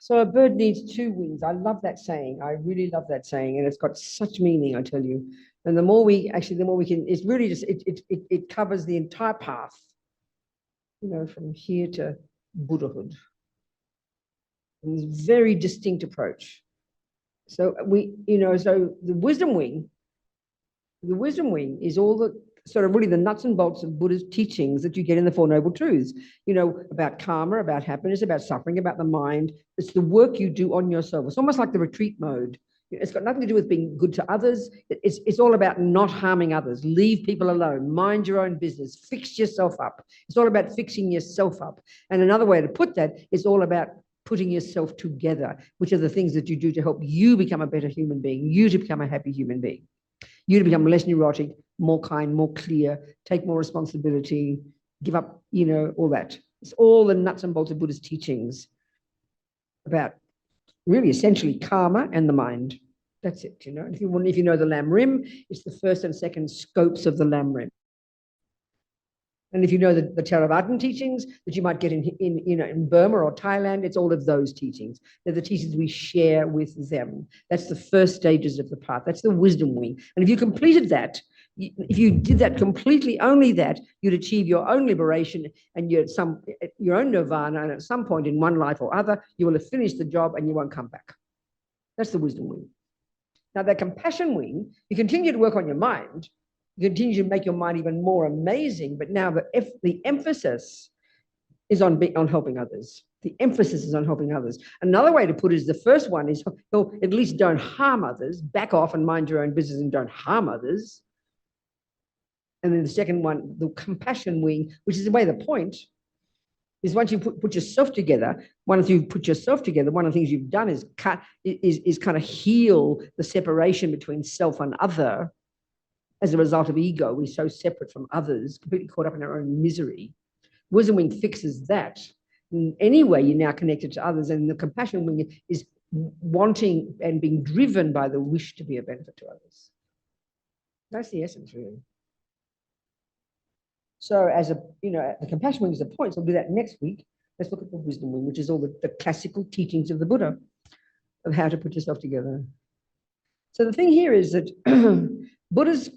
So a bird needs two wings. I love that saying. I really love that saying, and it's got such meaning, I tell you. And the more we can, it's really just it covers the entire path, from here to Buddhahood. And it's a very distinct approach. So so the wisdom wing is all the sort of really the nuts and bolts of Buddha's teachings that you get in the Four Noble Truths, about karma, about happiness, about suffering, about the mind. It's the work you do on yourself. It's almost like the retreat mode. It's got nothing to do with being good to others. It's all about not harming others. Leave people alone. Mind your own business. Fix yourself up. It's all about fixing yourself up. And another way to put that is all about putting yourself together, which are the things that you do to help you become a better human being, you to become a happy human being, you to become less neurotic, more kind, more clear, take more responsibility, give up, all that. It's all the nuts and bolts of Buddha's teachings about really essentially karma and the mind. That's it, If you know the Lam Rim, it's the first and second scopes of the Lam Rim. And if you know the Theravada teachings that you might get in Burma or Thailand, it's all of those teachings. They're the teachings we share with them. That's the first stages of the path. That's the wisdom wing. And if you completed that, if you did that completely, only that, you'd achieve your own liberation and your own nirvana. And at some point in one life or other, you will have finished the job and you won't come back. That's the wisdom wing. Now, that compassion wing, you continue to work on your mind. You continue to make your mind even more amazing, but now the emphasis is on helping others. The emphasis is on helping others. Another way to put it is the first one is, at least don't harm others. Back off and mind your own business and don't harm others. And then the second one, the compassion wing, which is the way the point is once you put yourself together, one of the things you've done is kind of heal the separation between self and other. As a result of ego, we're so separate from others, completely caught up in our own misery. Wisdom wing fixes that. Anyway, you're now connected to others, and the compassion wing is wanting and being driven by the wish to be a benefit to others. That's the essence, really. So the compassion wing is the point. So we'll do that next week. Let's look at the wisdom wing, which is all the classical teachings of the Buddha of how to put yourself together. So the thing here is that Buddha's,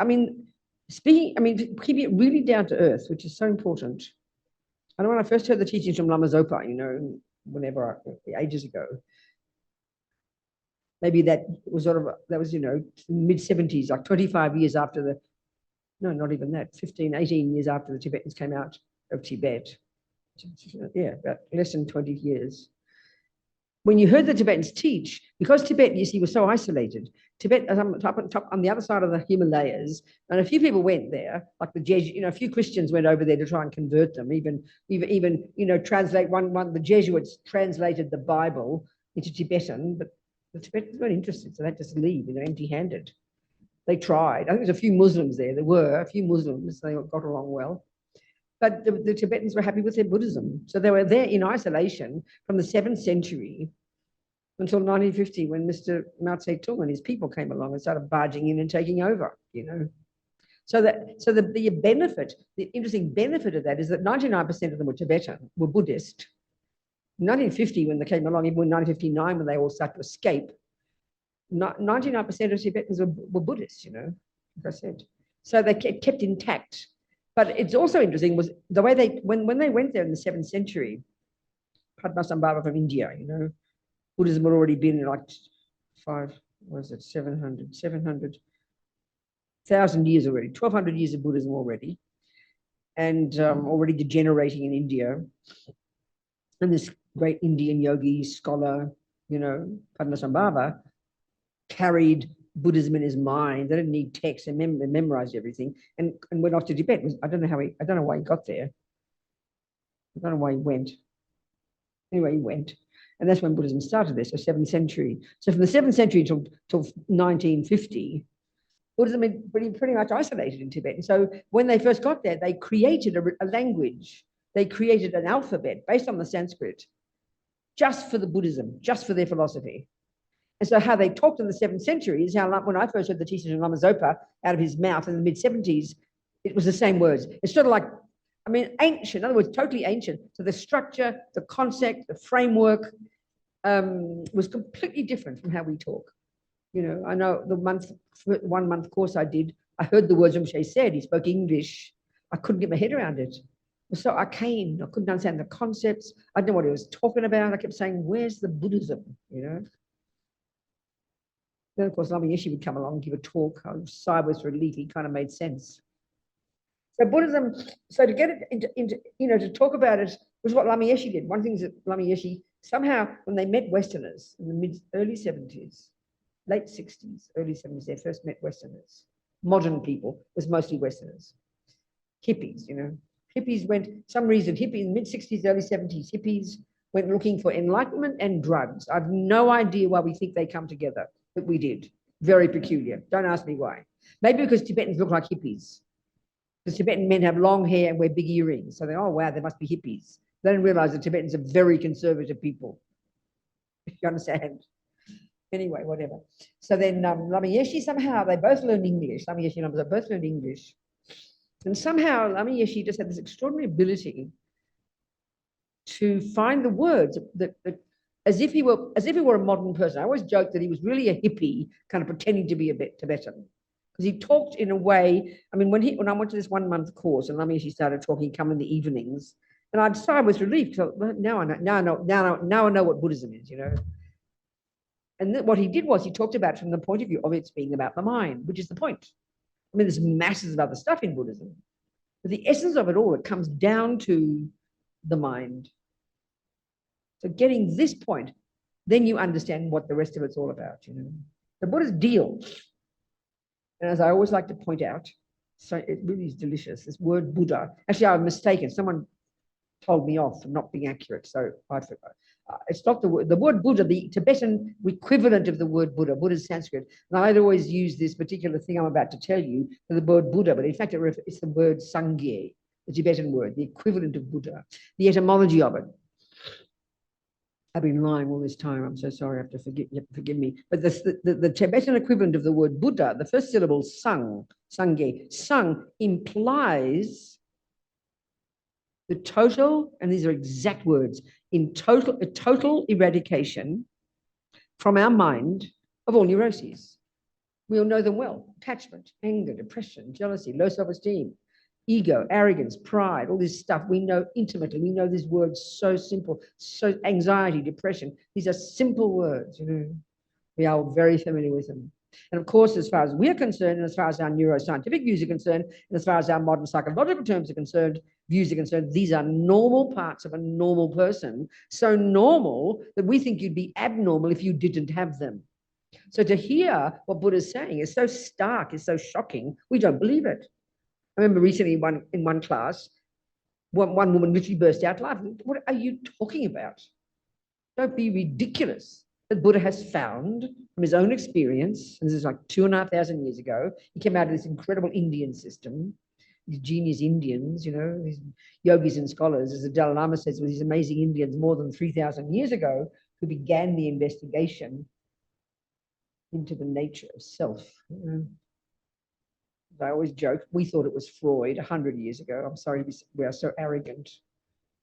keeping it really down to earth, which is so important. I know when I first heard the teachings from Lama Zopa, ages ago, maybe that was mid-70s, like 25 years after not even that, 15, 18 years after the Tibetans came out of Tibet. Yeah, about less than 20 years. When you heard the Tibetans teach, because Tibet, you see, was so isolated, Tibet on the other side of the Himalayas, and a few people went there, like the Jesuits, a few Christians went over there to try and convert them, even translate the Jesuits translated the Bible into Tibetan, but the Tibetans weren't interested, so they just leave, empty-handed. They tried. I think there's a few Muslims there. There were a few Muslims. They got along well. But the Tibetans were happy with their Buddhism. So they were there in isolation from the 7th century until 1950, when Mr. Mao Zedong and his people came along and started barging in and taking over, So the benefit, the interesting benefit of that is that 99% of them were Tibetan, were Buddhist. In 1950, when they came along, even in 1959, when they all started to escape, 99% of Tibetans were Buddhists, like I said. So they kept intact. But it's also interesting was the way when they went there in the 7th century, Padmasambhava from India, Buddhism had already been like 700,000 years already, 1,200 years of Buddhism already, and already degenerating in India. And this great Indian yogi scholar, Padmasambhava, carried Buddhism in his mind. They didn't need text and memorized everything, and went off to Tibet. I don't know why he got there. I don't know why he went. Anyway, he went. And that's when Buddhism started there, so 7th century. So from the 7th century till 1950, Buddhism had been pretty much isolated in Tibet. And so when they first got there, they created a language. They created an alphabet based on the Sanskrit, just for the Buddhism, just for their philosophy. And so how they talked in the 7th century is how, when I first heard the teachings of Lama Zopa out of his mouth in the mid-70s, it was the same words. It's sort of like, ancient, in other words, totally ancient. So the structure, the concept, the framework, was completely different from how we talk. You know, I know the 1 month course I did, I heard the words Rinpoche said. He spoke English. I couldn't get my head around it. So I couldn't understand the concepts. I didn't know what he was talking about. I kept saying, where's the Buddhism, you know? Then, of course, Lama Yeshe would come along and give a talk. I was sideways relief. He kind of made sense. So Buddhism, so to get it into you know, to talk about it was what Lama Yeshe did. One thing is that Lama Yeshe, somehow, when they met Westerners in the early 70s, late 60s, early 70s, they first met Westerners. Modern people, it was mostly Westerners. Hippies, you know. Hippies went, some reason, hippies in the mid-60s, early 70s, hippies went looking for enlightenment and drugs. I've no idea why we think they come together, but we did. Very peculiar. Don't ask me why. Maybe because Tibetans look like hippies. Because Tibetan men have long hair and wear big earrings. So they, oh, wow, they must be hippies. They don't realize that Tibetans are very conservative people. You understand? Anyway, whatever. So then Lama Yeshe, somehow, they both learned English. Lama Yeshe and Lama both learned English. And somehow Lama Yeshe just had this extraordinary ability to find the words that as if he were a modern person. I always joked that he was really a hippie, kind of pretending to be a bit Tibetan. Because he talked in a way, I mean, when I went to this 1 month course and Lama Yeshe started talking, come in the evenings, and I'd start with relief, because now I know what Buddhism is, you know. And what he did was he talked about it from the point of view of it's being about the mind, which is the point. I mean, there's masses of other stuff in Buddhism. But the essence of it all, it comes down to the mind. So getting this point, then you understand what the rest of it's all about, you know. The Buddha's deal, and as I always like to point out, so it really is delicious, this word Buddha. Actually, I was mistaken. Someone told me off for not being accurate, so I forgot. It's not the word. The word Buddha, the Tibetan equivalent of the word Buddha. Buddha is Sanskrit. And I'd always use this particular thing I'm about to tell you for the word Buddha, but in fact, it's the word Sangye, the Tibetan word, the equivalent of Buddha, the etymology of it. I've been lying all this time. I'm so sorry. I have to forgive me. But the Tibetan equivalent of the word Buddha, the first syllable, sang, Sangye, sang implies the total, and these are exact words, a total eradication from our mind of all neuroses. We all know them well. Attachment, anger, depression, jealousy, low self-esteem, ego, arrogance, pride, all this stuff we know intimately. We know these words so simple, so anxiety, depression. These are simple words, you know. We are very familiar with them. And of course, as far as we're concerned, and as far as our neuroscientific views are concerned, and as far as our modern psychological terms are concerned, views are concerned, these are normal parts of a normal person. So normal that we think you'd be abnormal if you didn't have them. So to hear what Buddha's saying is so stark, is so shocking, we don't believe it. I remember recently in one class, one woman literally burst out laughing. What are you talking about? Don't be ridiculous. That Buddha has found from his own experience, and this is like 2,500 years ago, he came out of this incredible Indian system, these genius Indians, you know, these yogis and scholars, as the Dalai Lama says, with these amazing Indians more than 3,000 years ago, who began the investigation into the nature of self. You know? I always joke, we thought it was Freud 100 years ago. I'm sorry, we are so arrogant.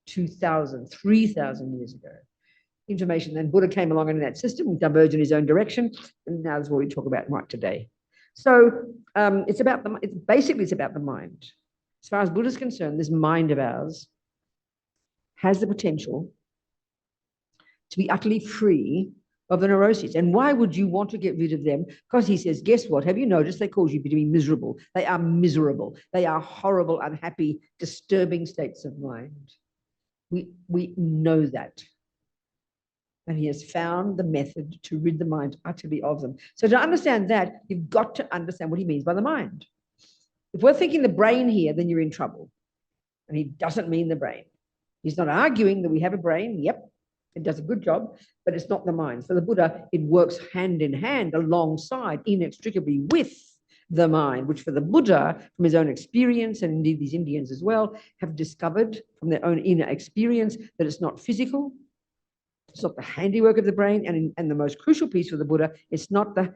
2,000, 3,000 years ago. Information. Then Buddha came along in that system, diverged in his own direction, and now that's what we talk about right today. So it's about it's about the mind. As far as Buddha is concerned, this mind of ours has the potential to be utterly free of the neuroses. And why would you want to get rid of them? Because he says, guess what? Have you noticed they cause you to be miserable? They are miserable. They are horrible, unhappy, disturbing states of mind. We know that. And he has found the method to rid the mind utterly of them. So to understand that, you've got to understand what he means by the mind. If we're thinking the brain here, then you're in trouble. And he doesn't mean the brain. He's not arguing that we have a brain. Yep, it does a good job, but it's not the mind. For the Buddha, it works hand in hand, alongside, inextricably with the mind, which for the Buddha, from his own experience, and indeed these Indians as well, have discovered from their own inner experience that it's not physical. It's not the handiwork of the brain, and the most crucial piece for the Buddha, it's not a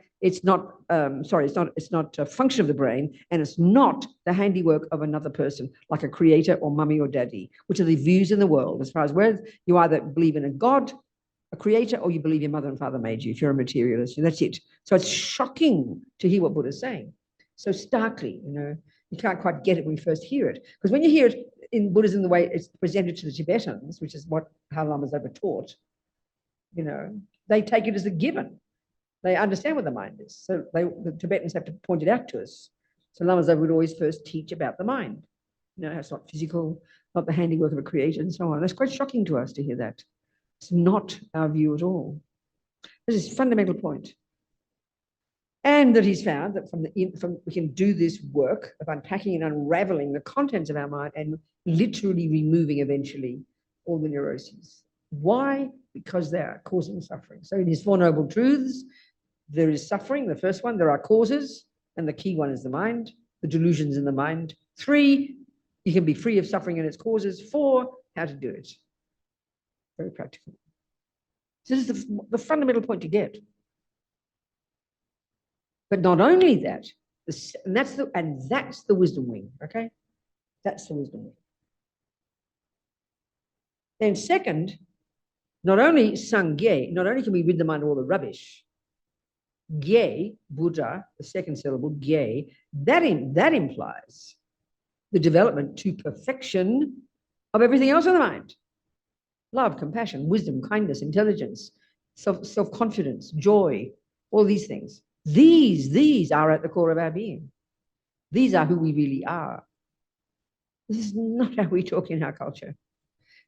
function of the brain, and it's not the handiwork of another person, like a creator or mummy or daddy, which are the views in the world. As far as where you either believe in a God a creator, or you believe your mother and father made you if you're a materialist. That's it. So it's shocking to hear what Buddha's saying. So starkly, you can't quite get it when you first hear it. Because when you hear it in Buddhism, the way it's presented to the Tibetans, which is what Lamas ever taught, they take it as a given. They understand what the mind is. So the Tibetans have to point it out to us. So Lamas would always first teach about the mind. It's not physical, not the handiwork of a creator, and so on. That's quite shocking to us to hear that. It's not our view at all. This is a fundamental point. And that he's found that from we can do this work of unpacking and unraveling the contents of our mind and literally removing eventually all the neuroses. Why? Because they are causing suffering. So in his Four Noble Truths, there is suffering. The first one, there are causes, and the key one is the mind, the delusions in the mind. 3, you can be free of suffering and its causes. 4, how to do it. Very practical. So this is the fundamental point to get. But not only that, and that's the wisdom wing, okay? That's the wisdom wing. Then second, not only Sangye, not only can we rid the mind of all the rubbish, Gye, Buddha, the second syllable, Gye, that implies the development to perfection of everything else in the mind. Love, compassion, wisdom, kindness, intelligence, self-confidence, joy, all these things. These are at the core of our being. These are who we really are. This is not how we talk in our culture.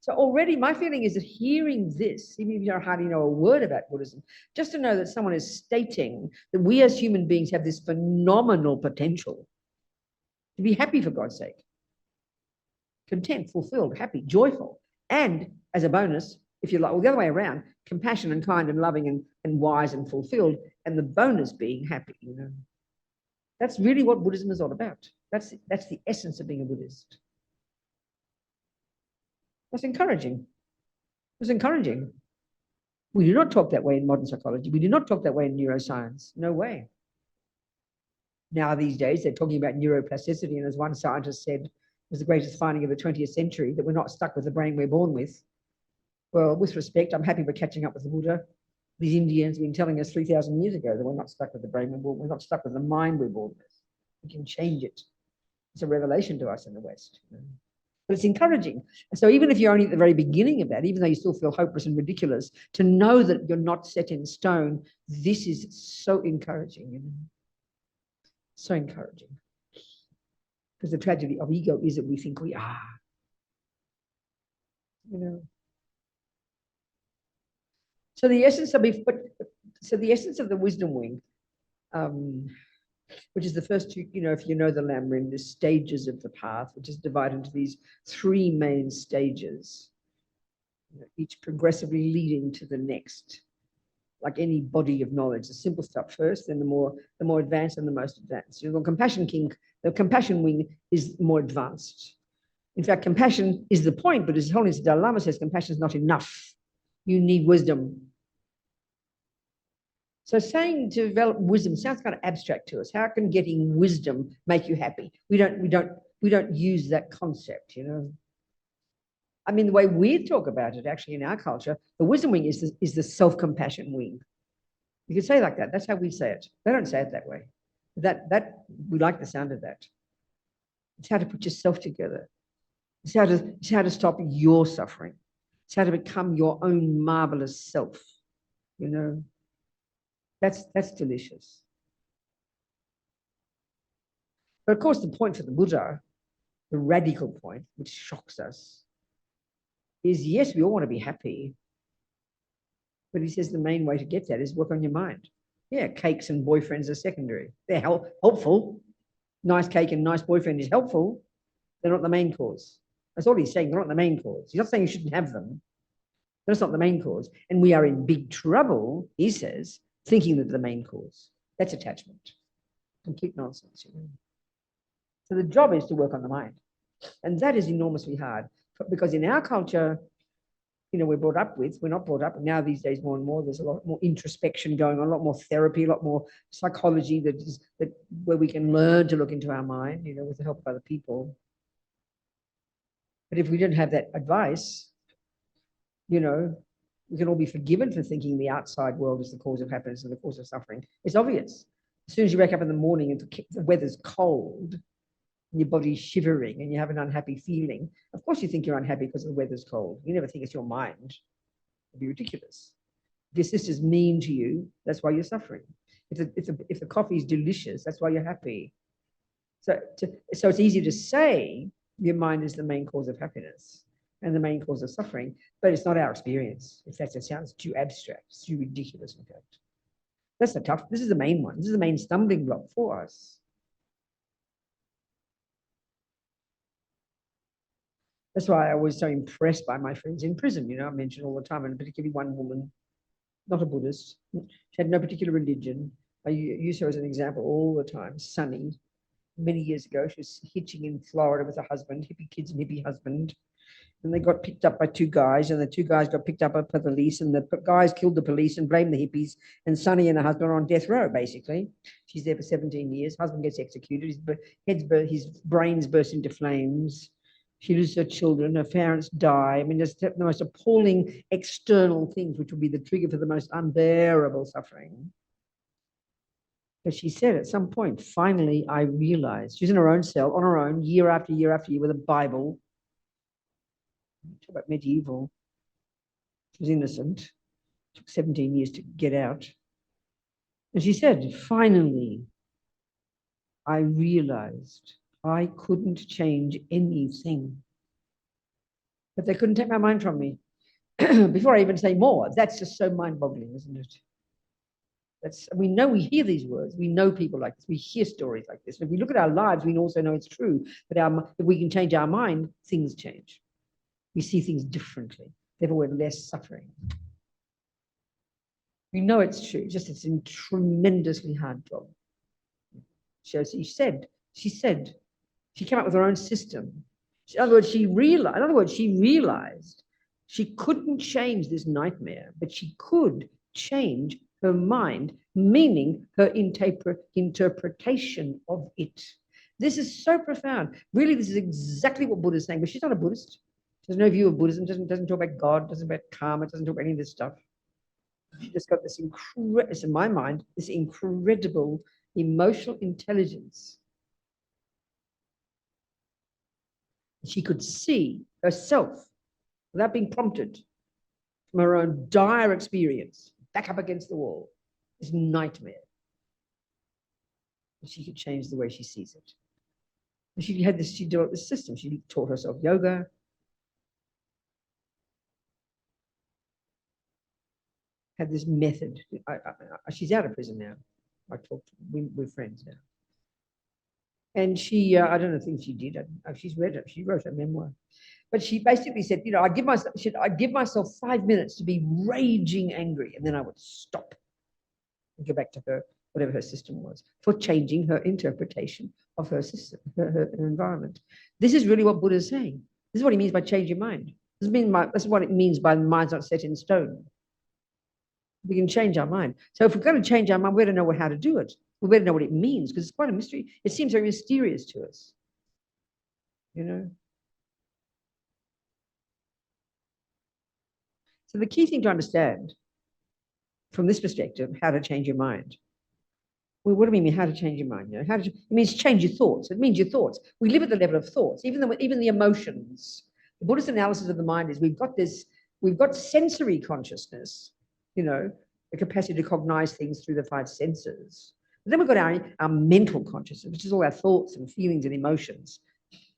So already my feeling is that hearing this, even if you hardly know a word about Buddhism, just to know that someone is stating that we as human beings have this phenomenal potential to be happy for God's sake, content, fulfilled, happy, joyful, and as a bonus, if you like, or the other way around, compassion and kind and loving and wise and fulfilled, and the bonus being happy. That's really what Buddhism is all about. That's the essence of being a Buddhist. That's encouraging. It's encouraging. We do not talk that way in modern psychology. We do not talk that way in neuroscience. No way. Now, these days, they're talking about neuroplasticity, and as one scientist said, it was the greatest finding of the 20th century, that we're not stuck with the brain we're born with. Well, with respect, I'm happy we're catching up with the Buddha. These Indians have been telling us 3,000 years ago that we're not stuck with the brain we're born with. We're not stuck with the mind we're born with. We can change it. It's a revelation to us in the West. But it's encouraging. So even if you're only at the very beginning of that, even though you still feel hopeless and ridiculous, to know that you're not set in stone, this is so encouraging. So encouraging. Because the tragedy of ego is that we think we are. So the essence of the wisdom wing, which is the first two, if you know the Lamrim, the stages of the path, which is divided into these 3 main stages, each progressively leading to the next, like any body of knowledge. The simple stuff first, then the more advanced and the most advanced. The compassion wing is more advanced. In fact, compassion is the point, but His Holiness Dalai Lama says compassion is not enough. You need wisdom. So saying to develop wisdom sounds kind of abstract to us. How can getting wisdom make you happy? We don't use that concept, I mean, the way we talk about it, actually, in our culture, the wisdom wing is the self-compassion wing. You could say it like that. That's how we say it. They don't say it that way. That we like the sound of that. It's how to put yourself together. It's how to stop your suffering. It's how to become your own marvelous self. That's delicious. But of course, the point for the Buddha, the radical point, which shocks us, is yes, we all want to be happy. But he says the main way to get that is work on your mind. Yeah, cakes and boyfriends are secondary. They're helpful. Nice cake and nice boyfriend is helpful. They're not the main cause. That's all he's saying. They're not the main cause. He's not saying you shouldn't have them. That's not the main cause. And we are in big trouble, he says, thinking that the main cause. That's attachment. Complete nonsense. So the job is to work on the mind. And that is enormously hard. Because in our culture, we're not brought up, now these days more and more, there's a lot more introspection going on, a lot more therapy, a lot more psychology where we can learn to look into our mind, with the help of other people. But if we don't have that advice, We can all be forgiven for thinking the outside world is the cause of happiness and the cause of suffering. It's obvious. As soon as you wake up in the morning and the weather's cold and your body's shivering and you have an unhappy feeling, of course you think you're unhappy because the weather's cold. You never think it's your mind. It'd be ridiculous. If your sister's mean to you, that's why you're suffering. If the coffee is delicious, that's why you're happy. So it's easy to say your mind is the main cause of happiness and the main cause of suffering, but it's not our experience. In fact, it sounds too abstract, it's too ridiculous, in fact. That's the tough, this is the main one. This is the main stumbling block for us. That's why I was so impressed by my friends in prison. I mention all the time, and particularly one woman, not a Buddhist. She had no particular religion. I use her as an example all the time. Sunny, many years ago, she was hitching in Florida with her husband, hippie kids and hippie husband. And they got picked up by two guys, and the two guys got picked up by the police, and the guys killed the police and blamed the hippies. And Sonny and her husband are on death row, basically. She's there for 17 years. Husband gets executed. His brains burst into flames. She loses her children. Her parents die. I mean, there's the most appalling external things, which would be the trigger for the most unbearable suffering. But she said at some point, finally, I realized. She's in her own cell, on her own, year after year after year, with a Bible. Talk about medieval. She was innocent. It took 17 years to get out. And she said, finally, I realized I couldn't change anything. But they couldn't take my mind from me. Before I even say more, that's just so mind-boggling, isn't it? We hear these words. We know people like this. We hear stories like this. And if we look at our lives, we also know it's true. But if we can change our mind, things change. We see things differently. Therefore, we're less suffering. We know it's true, just it's a tremendously hard job. She said, she came up with her own system. In other words, she realized she couldn't change this nightmare, but she could change her mind, meaning her interpretation of it. This is so profound. Really, this is exactly what Buddha is saying, but she's not a Buddhist. She has no view of Buddhism, doesn't talk about God, doesn't talk about karma, doesn't talk about any of this stuff. She just got this in my mind, this incredible emotional intelligence. She could see herself without being prompted from her own dire experience, back up against the wall, this nightmare. And she could change the way she sees it. And she developed this system. She taught herself yoga. Had this method. She's out of prison now. We're friends now. And she, I don't know things she did. She's read it. She wrote a memoir. But she basically said, I'd give myself 5 minutes to be raging angry, and then I would stop and go back to her, whatever her system was, for changing her interpretation of her system, her environment. This is really what Buddha is saying. This is what he means by change your mind. This is what it means by the mind's not set in stone. We can change our mind. So if we're going to change our mind, we better know how to do it. We better know what it means, because it's quite a mystery. It seems very mysterious to us. So the key thing to understand from this perspective, how to change your mind. Well, what do we mean, how to change your mind? It means change your thoughts. It means your thoughts. We live at the level of thoughts, even the emotions. The Buddhist analysis of the mind is we've got sensory consciousness, the capacity to cognize things through the 5 senses. But then we've got our mental consciousness, which is all our thoughts and feelings and emotions.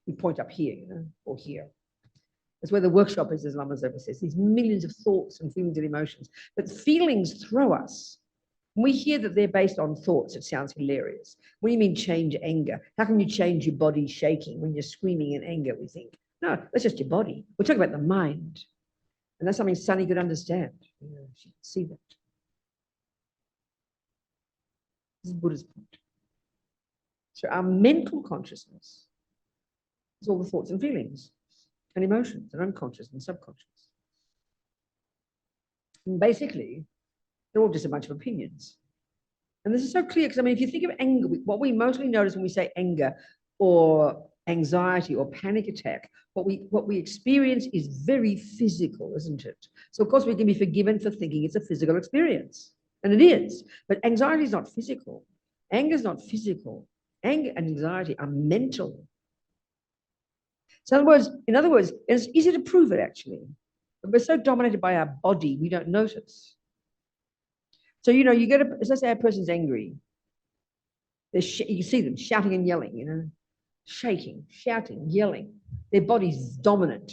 We point up here, or here. That's where the workshop is, as Lama Zopa says. These millions of thoughts and feelings and emotions. But feelings throw us. When we hear that they're based on thoughts, it sounds hilarious. What do you mean change anger? How can you change your body shaking when you're screaming in anger, we think? No, that's just your body. We're talking about the mind. And that's something Sunny could understand. She could see that. This is Buddha's point. So our mental consciousness is all the thoughts and feelings and emotions and unconscious and subconscious. And basically, they're all just a bunch of opinions. And this is so clear because, if you think of anger, what we mostly notice when we say anger or anxiety or panic attack, what we experience is very physical, isn't it? So, of course, we can be forgiven for thinking it's a physical experience. And it is. But anxiety is not physical. Anger is not physical. Anger and anxiety are mental. So in other words, it's easy to prove it, actually. But we're so dominated by our body, we don't notice. So, you get let's say a person's angry. You see them shouting and yelling, shaking, shouting, yelling. Their body's dominant.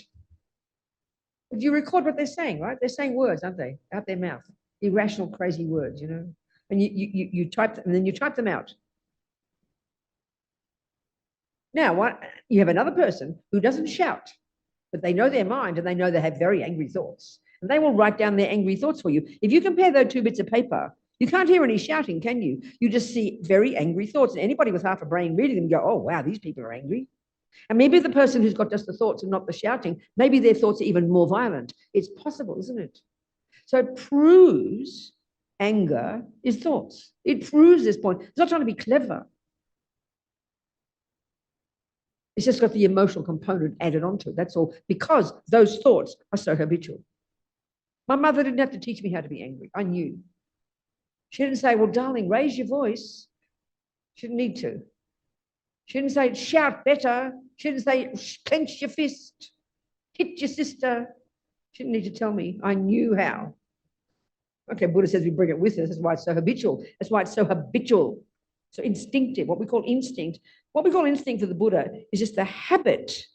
But you record what they're saying, right? They're saying words, aren't they? Out their mouth. Irrational, crazy words, And you type them, and then you type them out. Now, you have another person who doesn't shout, but they know their mind and they know they have very angry thoughts. And they will write down their angry thoughts for you. If you compare those two bits of paper, you can't hear any shouting, can you? You just see very angry thoughts. And anybody with half a brain reading them go, oh, wow, these people are angry. And maybe the person who's got just the thoughts and not the shouting, maybe their thoughts are even more violent. It's possible, isn't it? So it proves anger is thoughts. It proves this point. It's not trying to be clever. It's just got the emotional component added onto it. That's all, because those thoughts are so habitual. My mother didn't have to teach me how to be angry. I knew. She didn't say, well, darling, raise your voice. She didn't need to. She didn't say, shout better. She didn't say, clench your fist, hit your sister. She didn't need to tell me. I knew how. Okay, Buddha says we bring it with us. That's why it's so habitual. That's why it's so habitual, so instinctive, what we call instinct. What we call instinct for the Buddha is just the habit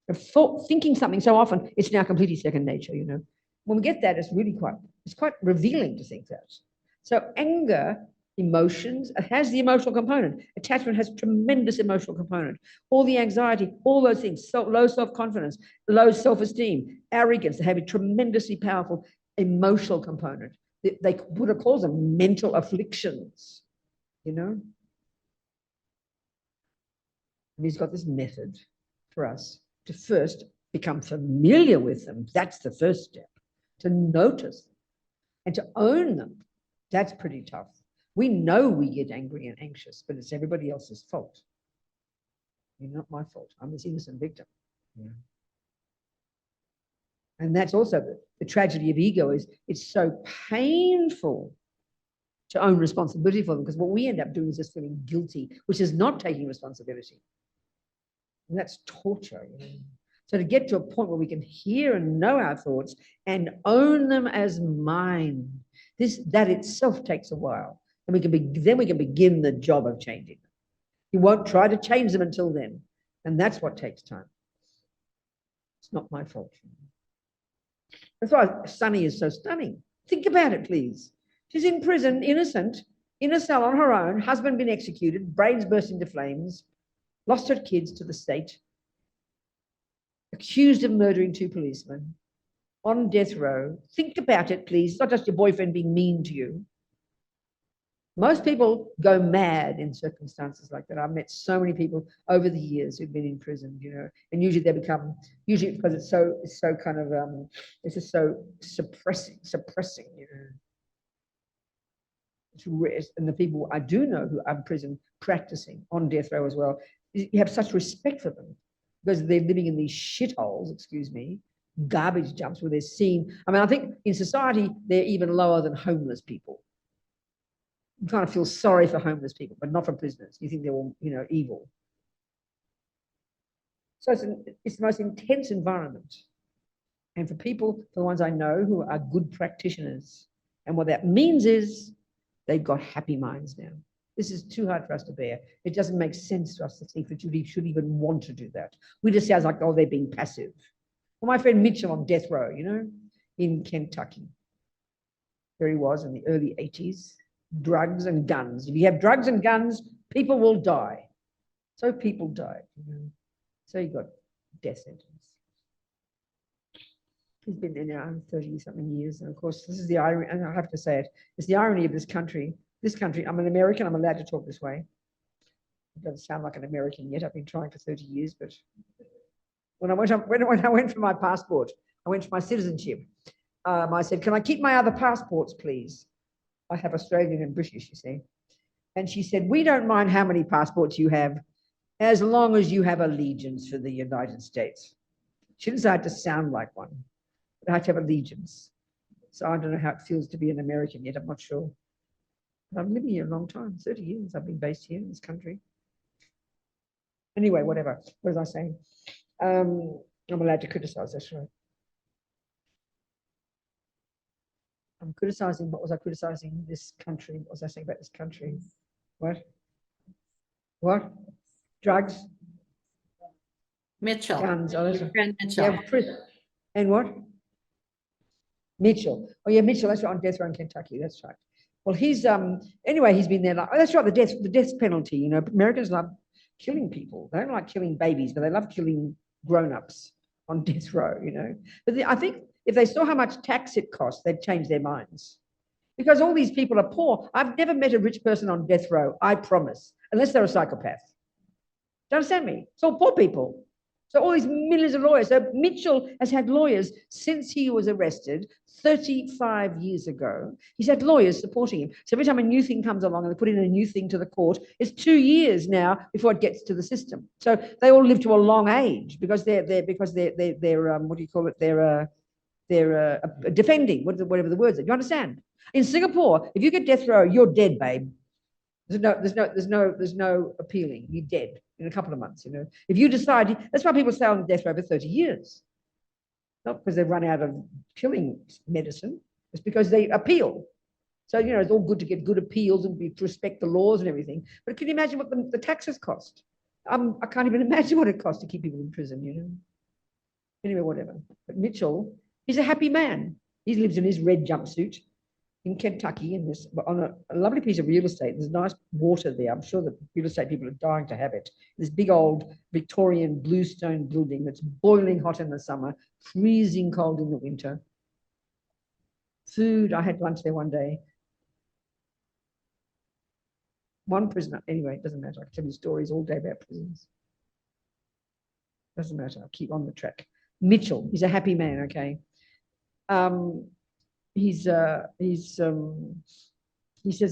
of thinking something so often, it's now completely second nature, When we get that, it's quite revealing to think that. So anger, emotions, it has the emotional component. Attachment has tremendous emotional component. All the anxiety, all those things, low self-confidence, low self-esteem, arrogance, they have a tremendously powerful emotional component. Buddha calls them mental afflictions, And he's got this method for us to first become familiar with them. That's the first step. To notice them and to own them. That's pretty tough. We know we get angry and anxious, but it's everybody else's fault. You're not my fault. I'm this innocent victim. Yeah. And that's also the tragedy of ego is it's so painful to own responsibility for them, because what we end up doing is just feeling guilty, which is not taking responsibility. And that's torture. So to get to a point where we can hear and know our thoughts and own them as mine, that itself takes a while. And then we can begin the job of changing them. You won't try to change them until then. And that's what takes time. It's not my fault. That's why Sunny is so stunning. Think about it, please. She's in prison, innocent, in a cell on her own, husband been executed, brains burst into flames, lost her kids to the state, accused of murdering 2 policemen, on death row. Think about it, please. It's not just your boyfriend being mean to you. Most people go mad in circumstances like that. I've met so many people over the years who've been in prison, and usually because it's so kind of, it's just so suppressing, And the people I do know who are in prison practicing on death row as well, you have such respect for them because they're living in these shitholes, garbage dumps where they're seen. I think in society, they're even lower than homeless people. You kind of feel sorry for homeless people, but not for prisoners. You think they're all, evil. So it's the most intense environment. And for the ones I know who are good practitioners, and what that means is they've got happy minds now. This is too hard for us to bear. It doesn't make sense to us to think that you should even want to do that. We just sound like, they're being passive. Well, my friend Mitchell on death row, in Kentucky. There he was in the early 80s. Drugs and guns. If you have drugs and guns, people will die. So people died. So he got death sentence. He's been there now 30-something years. And of course, this is the irony, and I have to say it, it's the irony of this country. This country, I'm an American, I'm allowed to talk this way. It doesn't sound like an American yet. I've been trying for 30 years, but when I went for my passport, I went for my citizenship. I said, can I keep my other passports, please? I have Australian and British, you see. And she said, we don't mind how many passports you have. as long as you have allegiance for the United States. Shouldn't say to sound like one, but I have to have allegiance. So I don't know how it feels to be an American yet. I'm not sure. But I've been living here a long time, 30 years. I've been based here in this country. Anyway, whatever. What was I saying? I'm allowed to criticize, that's right. I'm criticizing, what was I criticizing? This country. What was I saying about this country? What? What? Drugs? Mitchell. Guns. Oh, Your friend Mitchell. yeah, and what? Mitchell. Oh yeah, Mitchell. That's right, on death row in Kentucky. That's right. Well, he's anyway. He's been there. Like, oh, that's right. The death penalty. You know, Americans love killing people. They don't like killing babies, but they love killing grown-ups on death row. You know, but I think if they saw how much tax it costs, they'd change their minds. Because all these people are poor. I've never met a rich person on death row. I promise, unless they're a psychopath. Do you understand me? It's all poor people. So all these millions of lawyers. So Mitchell has had lawyers since he was arrested 35 years ago. He's had lawyers supporting him. So every time a new thing comes along and they put in a new thing to the court, it's 2 years now before it gets to the system. So they all live to a long age because they're what do you call it? They're defending whatever the words are. Do you understand? In Singapore, if you get death row, you're dead, babe. There's no appealing. You're dead in a couple of months. You know, if you decide, that's why people stay on death row for 30 years, not because they've run out of killing medicine. It's because they appeal. So you know, it's all good to get good appeals and to respect the laws and everything. But can you imagine what the taxes cost? I can't even imagine what it costs to keep people in prison. You know. Anyway, whatever. But Mitchell, he's a happy man. He lives in his red jumpsuit in Kentucky, in this on a lovely piece of real estate. There's nice water there. I'm sure that real estate people are dying to have it. This big old Victorian bluestone building that's boiling hot in the summer, freezing cold in the winter. Food. I had lunch there one day. One prisoner. Anyway, it doesn't matter. I can tell you stories all day about prisons. Doesn't matter. I'll keep on the track. Mitchell. He's a happy man. Okay. He says,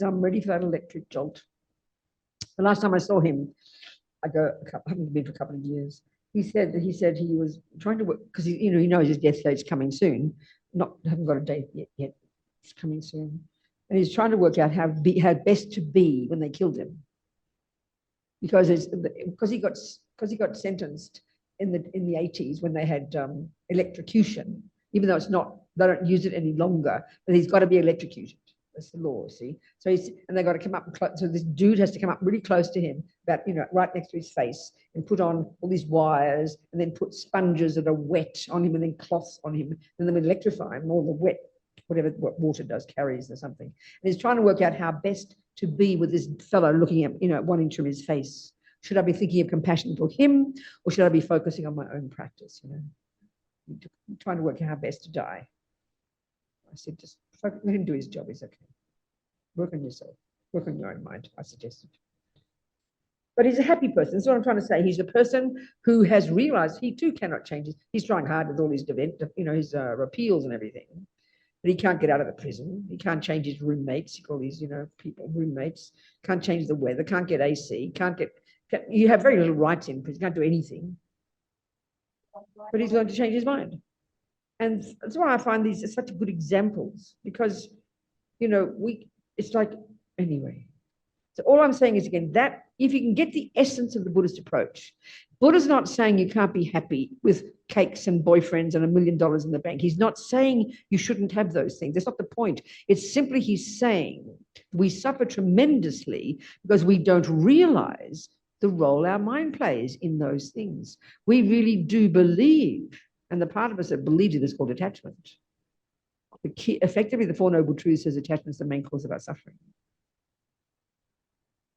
I'm ready for that electric jolt. The last time I saw him, I haven't been for a couple of years. He said he was trying to work because he knows his death date's coming soon. Haven't got a date yet. It's coming soon, and he's trying to work out how best to be when they killed him. Because he got sentenced in the 80s when they had electrocution, even though they don't use it any longer, but he's got to be electrocuted. That's the law, see? So and they got to come up, so this dude has to come up really close to him, right next to his face, and put on all these wires, and then put sponges that are wet on him, and then cloths on him, and then electrify him, all the wet, what water does, carries or something. And he's trying to work out how best to be with this fellow looking at, 1 inch from his face. Should I be thinking of compassion for him, or should I be focusing on my own practice, I'm trying to work out how best to die. I said, just let him do his job. He's okay. Work on yourself. Work on your own mind, I suggested. But he's a happy person. That's what I'm trying to say. He's a person who has realized he too cannot change. He's trying hard with all his his appeals and everything. But he can't get out of the prison. He can't change his roommates. He calls these, people roommates. Can't change the weather. Can't get AC. You have very little rights in prison. Can't do anything. But he's learned to change his mind. And that's why I find these are such good examples, because, it's like, anyway. So all I'm saying is, again, that if you can get the essence of the Buddhist approach, Buddha's not saying you can't be happy with cakes and boyfriends and $1 million in the bank. He's not saying you shouldn't have those things. That's not the point. It's simply he's saying we suffer tremendously because we don't realize the role our mind plays in those things. We really do believe, and the part of us that believes it is called attachment. Effectively, the Four Noble Truths says attachment is the main cause of our suffering.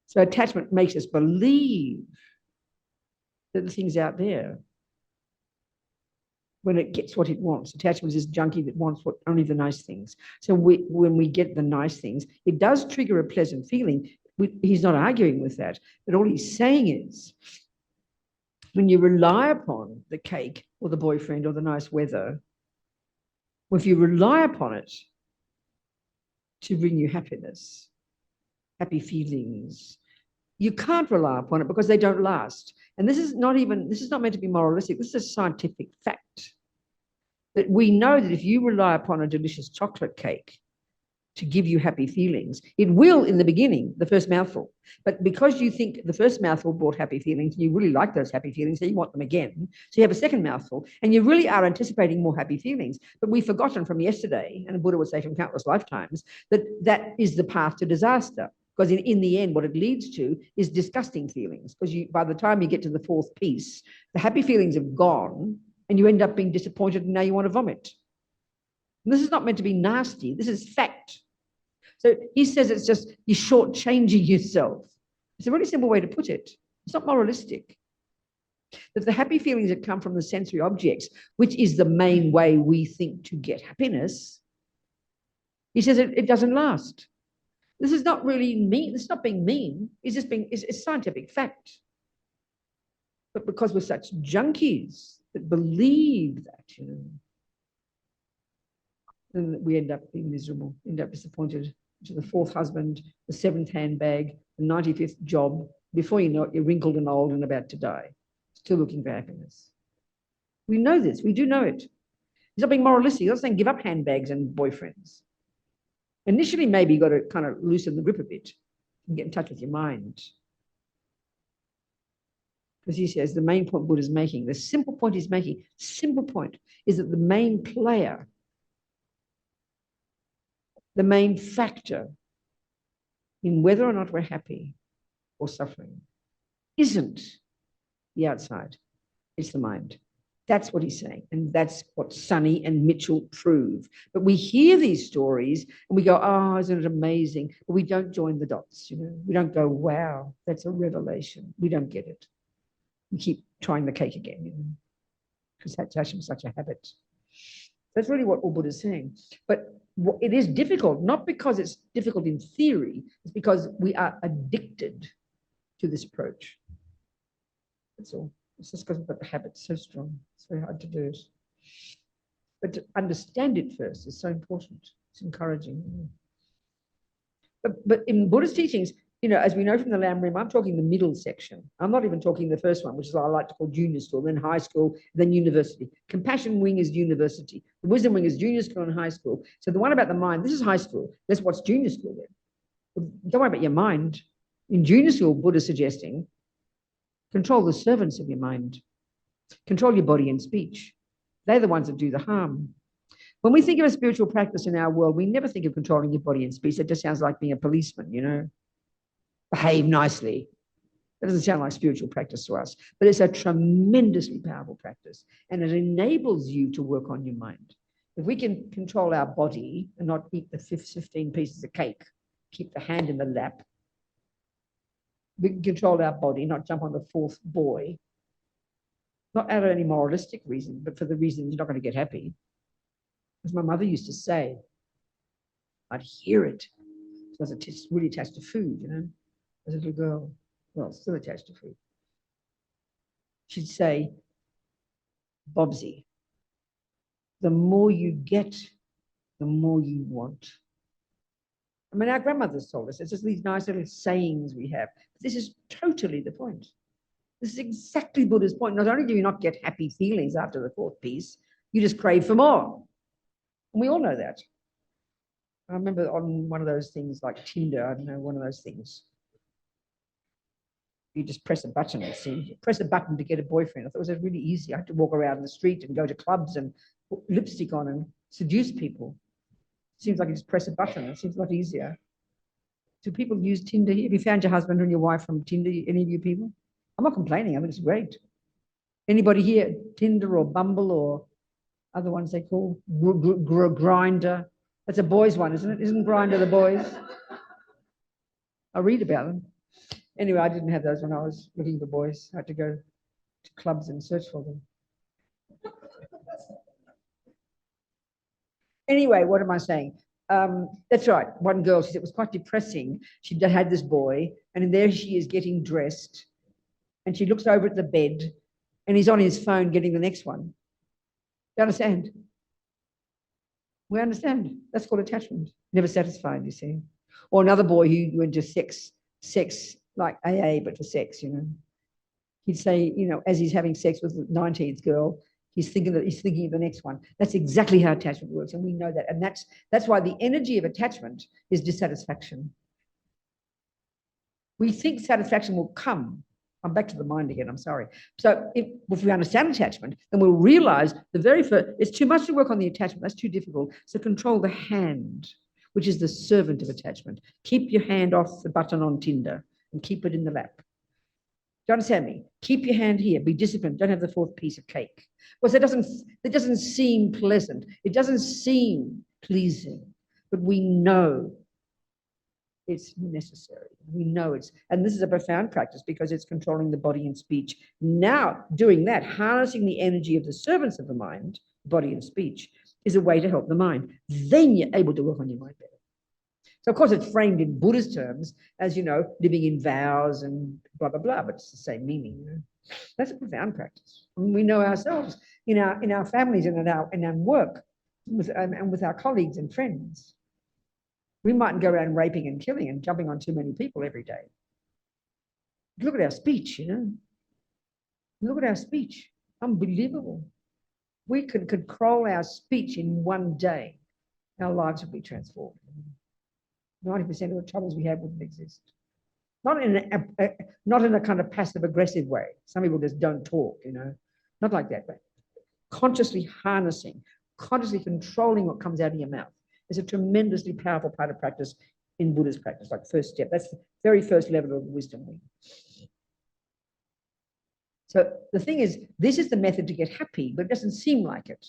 So attachment makes us believe that the thing's out there. When it gets what it wants, attachment is this junkie that wants only the nice things. So when we get the nice things, it does trigger a pleasant feeling. He's not arguing with that, but all he's saying is, when you rely upon the cake or the boyfriend or the nice weather, or if you rely upon it to bring you happiness, happy feelings, You can't rely upon it because they don't last. And this is not meant to be moralistic. This is a scientific fact that we know that if you rely upon a delicious chocolate cake to give you happy feelings, it will in the beginning, the first mouthful. But because you think the first mouthful brought happy feelings, and you really like those happy feelings, so you want them again. So you have a second mouthful, and you really are anticipating more happy feelings. But we've forgotten from yesterday, and the Buddha would say from countless lifetimes, that that is the path to disaster. Because in the end, what it leads to is disgusting feelings. Because by the time you get to the fourth piece, the happy feelings have gone, and you end up being disappointed, and now you want to vomit. And this is not meant to be nasty. This is fact. So he says it's just you're shortchanging yourself. It's a really simple way to put it. It's not moralistic. That the happy feelings that come from the sensory objects, which is the main way we think to get happiness, he says it doesn't last. This is not really mean. This is not being mean. It's scientific fact. But because we're such junkies that believe that, then we end up being miserable, end up disappointed. To the fourth husband, the seventh handbag, the 95th job. Before you know it, you're wrinkled and old and about to die, still looking for happiness. We know this. We do know it. He's not being moralistic. He's not saying give up handbags and boyfriends. Initially, maybe you've got to kind of loosen the grip a bit and get in touch with your mind. Because he says the main point Buddha's making, the simple point he's making, simple point, is that the main player, the main factor in whether or not we're happy or suffering isn't the outside, it's the mind. That's what he's saying. And that's what Sonny and Mitchell prove. But we hear these stories and we go, oh, isn't it amazing? But we don't join the dots, We don't go, wow, that's a revelation. We don't get it. We keep trying the cake again, because that's actually such a habit. That's really what all Buddha's saying. But it is difficult, not because it's difficult in theory, it's because we are addicted to this approach. That's all. It's just because we've got the habit so strong. It's very hard to do it. But to understand it first is so important. It's encouraging. But in Buddha's teachings, as we know from the Lamb Rim, I'm talking the middle section. I'm not even talking the first one, which is what I like to call junior school, then high school, then university. Compassion wing is university. The wisdom wing is junior school and high school. So the one about the mind, this is high school. That's what's junior school then. Don't worry about your mind. In junior school, Buddha's suggesting, control the servants of your mind. Control your body and speech. They're the ones that do the harm. When we think of a spiritual practice in our world, we never think of controlling your body and speech. It just sounds like being a policeman, Behave nicely. That doesn't sound like spiritual practice to us, but it's a tremendously powerful practice, and it enables you to work on your mind. If we can control our body and not eat the 15 pieces of cake, keep the hand in the lap, we can control our body, not jump on the fourth boy, not out of any moralistic reason, but for the reason you're not going to get happy. As my mother used to say, I'd hear it. So I was really attached to food, as a little girl. Well, still attached to food. She'd say, Bobsy, the more you get, the more you want. I mean, our grandmothers told us, it's just these nice little sayings we have. This is totally the point. This is exactly Buddha's point. Not only do you not get happy feelings after the fourth piece, you just crave for more. And we all know that. I remember on one of those things like Tinder, I don't know, one of those things. You just press a button, it seems. You press a button to get a boyfriend. I thought it was really easy. I had to walk around the street and go to clubs and put lipstick on and seduce people. Seems like you just press a button. It seems a lot easier. Do people use Tinder? Have you found your husband and your wife from Tinder, any of you people? I'm not complaining. I think it's great. Anybody here, Tinder or Bumble or other ones they call Grinder? That's a boys' one, isn't it? Isn't Grinder the boys? I read about them. Anyway, I didn't have those when I was looking for boys. I had to go to clubs and search for them. Anyway, what am I saying? That's right. One girl, she said it was quite depressing. She had this boy, and there she is getting dressed, and she looks over at the bed, and he's on his phone getting the next one. You understand? We understand. That's called attachment. Never satisfied, you see. Or another boy who went to sex like AA, but for sex, you know. He'd say, you know, as he's having sex with the 19th girl, he's thinking of the next one. That's exactly how attachment works, and we know that. And that's why the energy of attachment is dissatisfaction. We think satisfaction will come. I'm back to the mind again. I'm sorry. So if we understand attachment, then we'll realize the very first, it's too much to work on the attachment. That's too difficult. So control the hand, which is the servant of attachment. Keep your hand off the button on Tinder and keep it in the lap. Do you understand me? Keep your hand here. Be disciplined. Don't have the fourth piece of cake. Well, it doesn't seem pleasant. It doesn't seem pleasing, but we know it's necessary. We know it's, and this is a profound practice because it's controlling the body and speech. Now, doing that, harnessing the energy of the servants of the mind, body and speech, is a way to help the mind. Then you're able to work on your mind better. So, of course, it's framed in Buddhist terms as, you know, living in vows and blah, blah, blah, but it's the same meaning. You know? That's a profound practice. And we know ourselves in our families and in our work and with our colleagues and friends. We mightn't go around raping and killing and jumping on too many people every day. Look at our speech, you know. Look at our speech. Unbelievable. We could control our speech in one day. Our lives would be transformed. 90% of the troubles we have wouldn't exist. Not in a kind of passive-aggressive way. Some people just don't talk, you know. Not like that, but consciously harnessing, consciously controlling what comes out of your mouth is a tremendously powerful part of practice in Buddhist practice, like first step. That's the very first level of wisdom. So the thing is, this is the method to get happy, but it doesn't seem like it.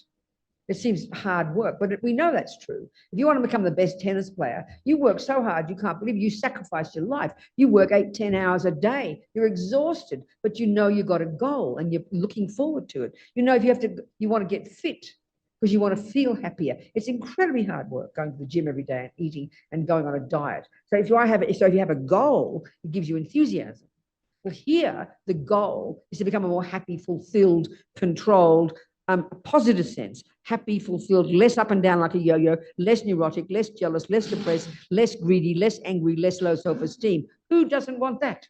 It seems hard work, but we know that's true. If you want to become the best tennis player, you work so hard, you can't believe you sacrifice your life. You work 8-10 hours a day. You're exhausted, but you know you've got a goal and you're looking forward to it. You know, if you want to get fit because you want to feel happier. It's incredibly hard work going to the gym every day and eating and going on a diet. So if you have a goal, it gives you enthusiasm. Well, here, the goal is to become a more happy, fulfilled, controlled, positive sense, happy, fulfilled, less up and down like a yo-yo, less neurotic, less jealous, less depressed, less greedy, less angry, less low self-esteem. Who doesn't want that?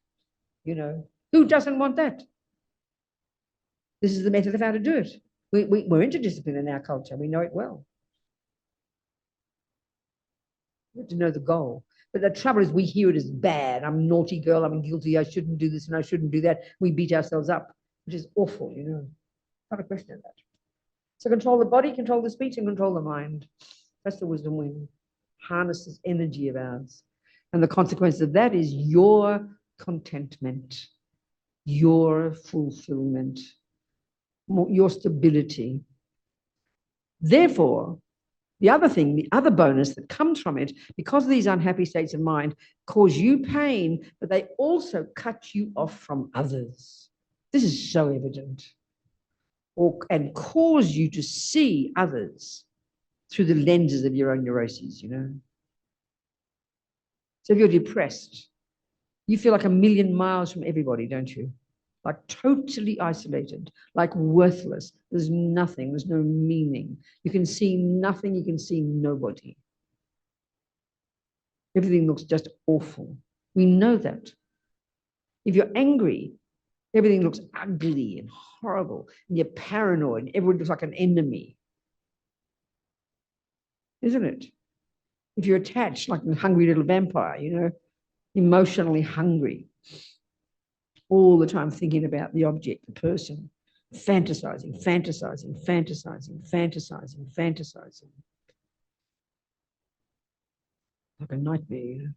You know, who doesn't want that? This is the method of how to do it. We're interdisciplinary in our culture. We know it well. We have to know the goal. But the trouble is we hear it as bad. I'm a naughty girl. I'm guilty. I shouldn't do this and I shouldn't do that. We beat ourselves up, which is awful, you know. Not a question of that. So control the body, control the speech, and control the mind. That's the wisdom wing. Harness this energy of ours. And the consequence of that is your contentment, your fulfillment, your stability. Therefore, the other bonus that comes from it, because these unhappy states of mind cause you pain, but they also cut you off from others. This is so evident. And cause you to see others through the lenses of your own neuroses, you know. So if you're depressed, you feel like a million miles from everybody, don't you? Like totally isolated, like worthless. There's nothing, there's no meaning. You can see nothing, you can see nobody. Everything looks just awful. We know that. If you're angry, everything looks ugly and horrible, and you're paranoid, and everyone looks like an enemy. Isn't it? If you're attached, like a hungry little vampire, you know, emotionally hungry, all the time thinking about the object, the person, fantasizing, fantasizing, fantasizing, fantasizing, fantasizing. Like a nightmare, you know.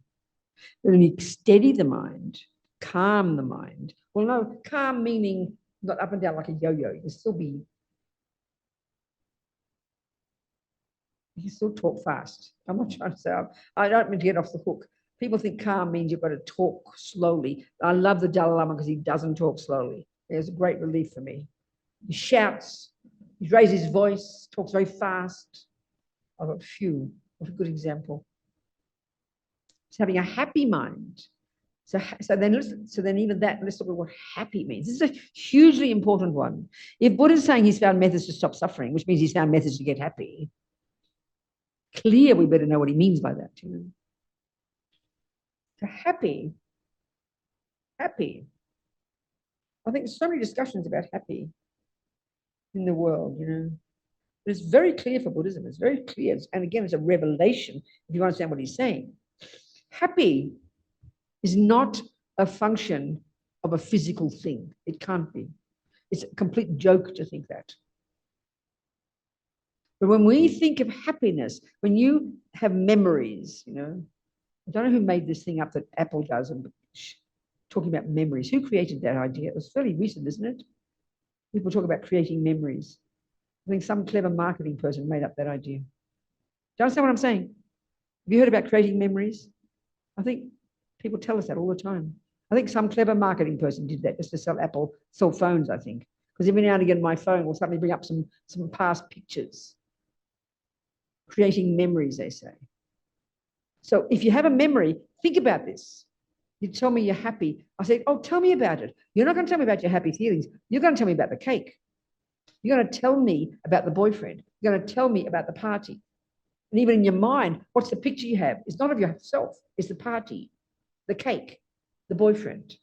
But then you steady the mind, calm the mind. Well, no, calm meaning not up and down like a yo-yo. You can still be, you can still talk fast. I'm not trying to say, I don't mean to get off the hook. People think calm means you've got to talk slowly. I love the Dalai Lama because he doesn't talk slowly. It's a great relief for me. He shouts, he raises his voice, talks very fast. I've got few. What a good example. It's having a happy mind. So then even that, let's look at what happy means. This is a hugely important one. If Buddha's saying he's found methods to stop suffering, which means he's found methods to get happy, clear we better know what he means by that. You know? So happy Happy. I think there's so many discussions about happy in the world, you know. But it's very clear for Buddhism. It's very clear. And again, it's a revelation if you understand what he's saying. Happy is not a function of a physical thing. It can't be. It's a complete joke to think that. But when we think of happiness, when you have memories, you know, I don't know who made this thing up that Apple does, and talking about memories. Who created that idea? It was fairly recent, isn't it? People talk about creating memories. I think some clever marketing person made up that idea. Do you understand what I'm saying? Have you heard about creating memories? I think people tell us that all the time. I think some clever marketing person did that just to sell phones, I think. Because every now and again, my phone will suddenly bring up some past pictures. Creating memories, they say. So if you have a memory, think about this. You tell me you're happy. I say, oh, tell me about it. You're not going to tell me about your happy feelings. You're going to tell me about the cake. You're going to tell me about the boyfriend. You're going to tell me about the party. And even in your mind, what's the picture you have? It's not of yourself. It's the party, the cake, the boyfriend.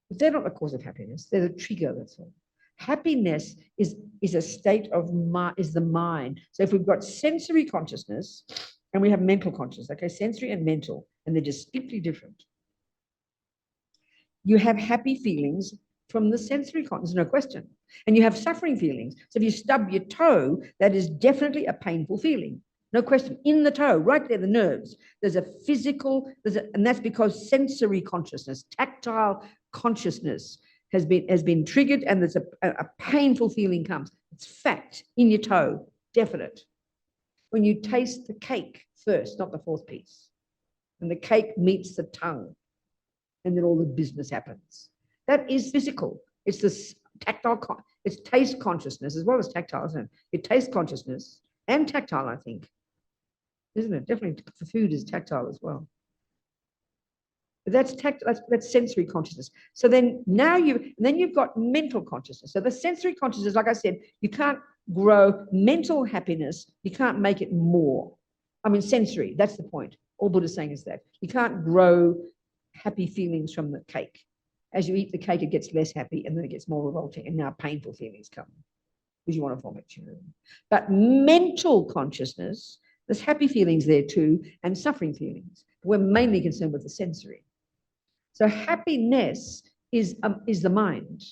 But they're not the cause of happiness. They're the trigger, that's all. Happiness is a state of is the mind. So if we've got sensory consciousness and we have mental consciousness, okay, sensory and mental, and they're distinctly different. You have happy feelings from the sensory consciousness, no question. And you have suffering feelings. So if you stub your toe, that is definitely a painful feeling. No question. In the toe, right there, the nerves. There's a physical, and that's because sensory consciousness, tactile consciousness has been triggered, and there's a painful feeling comes. It's fact in your toe, definite. When you taste the cake first, not the fourth piece, and the cake meets the tongue, and then all the business happens. That is physical. It's this tactile, it's taste consciousness as well as tactile, isn't it? It's taste consciousness and tactile, I think, isn't it? Definitely, for food is tactile as well. But that's sensory consciousness. So then now you've got mental consciousness. So the sensory consciousness, like I said, you can't grow mental happiness. You can't make it more. I mean, sensory. That's the point. All Buddha's saying is that you can't grow happy feelings from the cake. As you eat the cake, it gets less happy, and then it gets more revolting, and now painful feelings come because you want to vomit. You know? But mental consciousness, there's happy feelings there too, and suffering feelings. We're mainly concerned with the sensory. So happiness is the mind.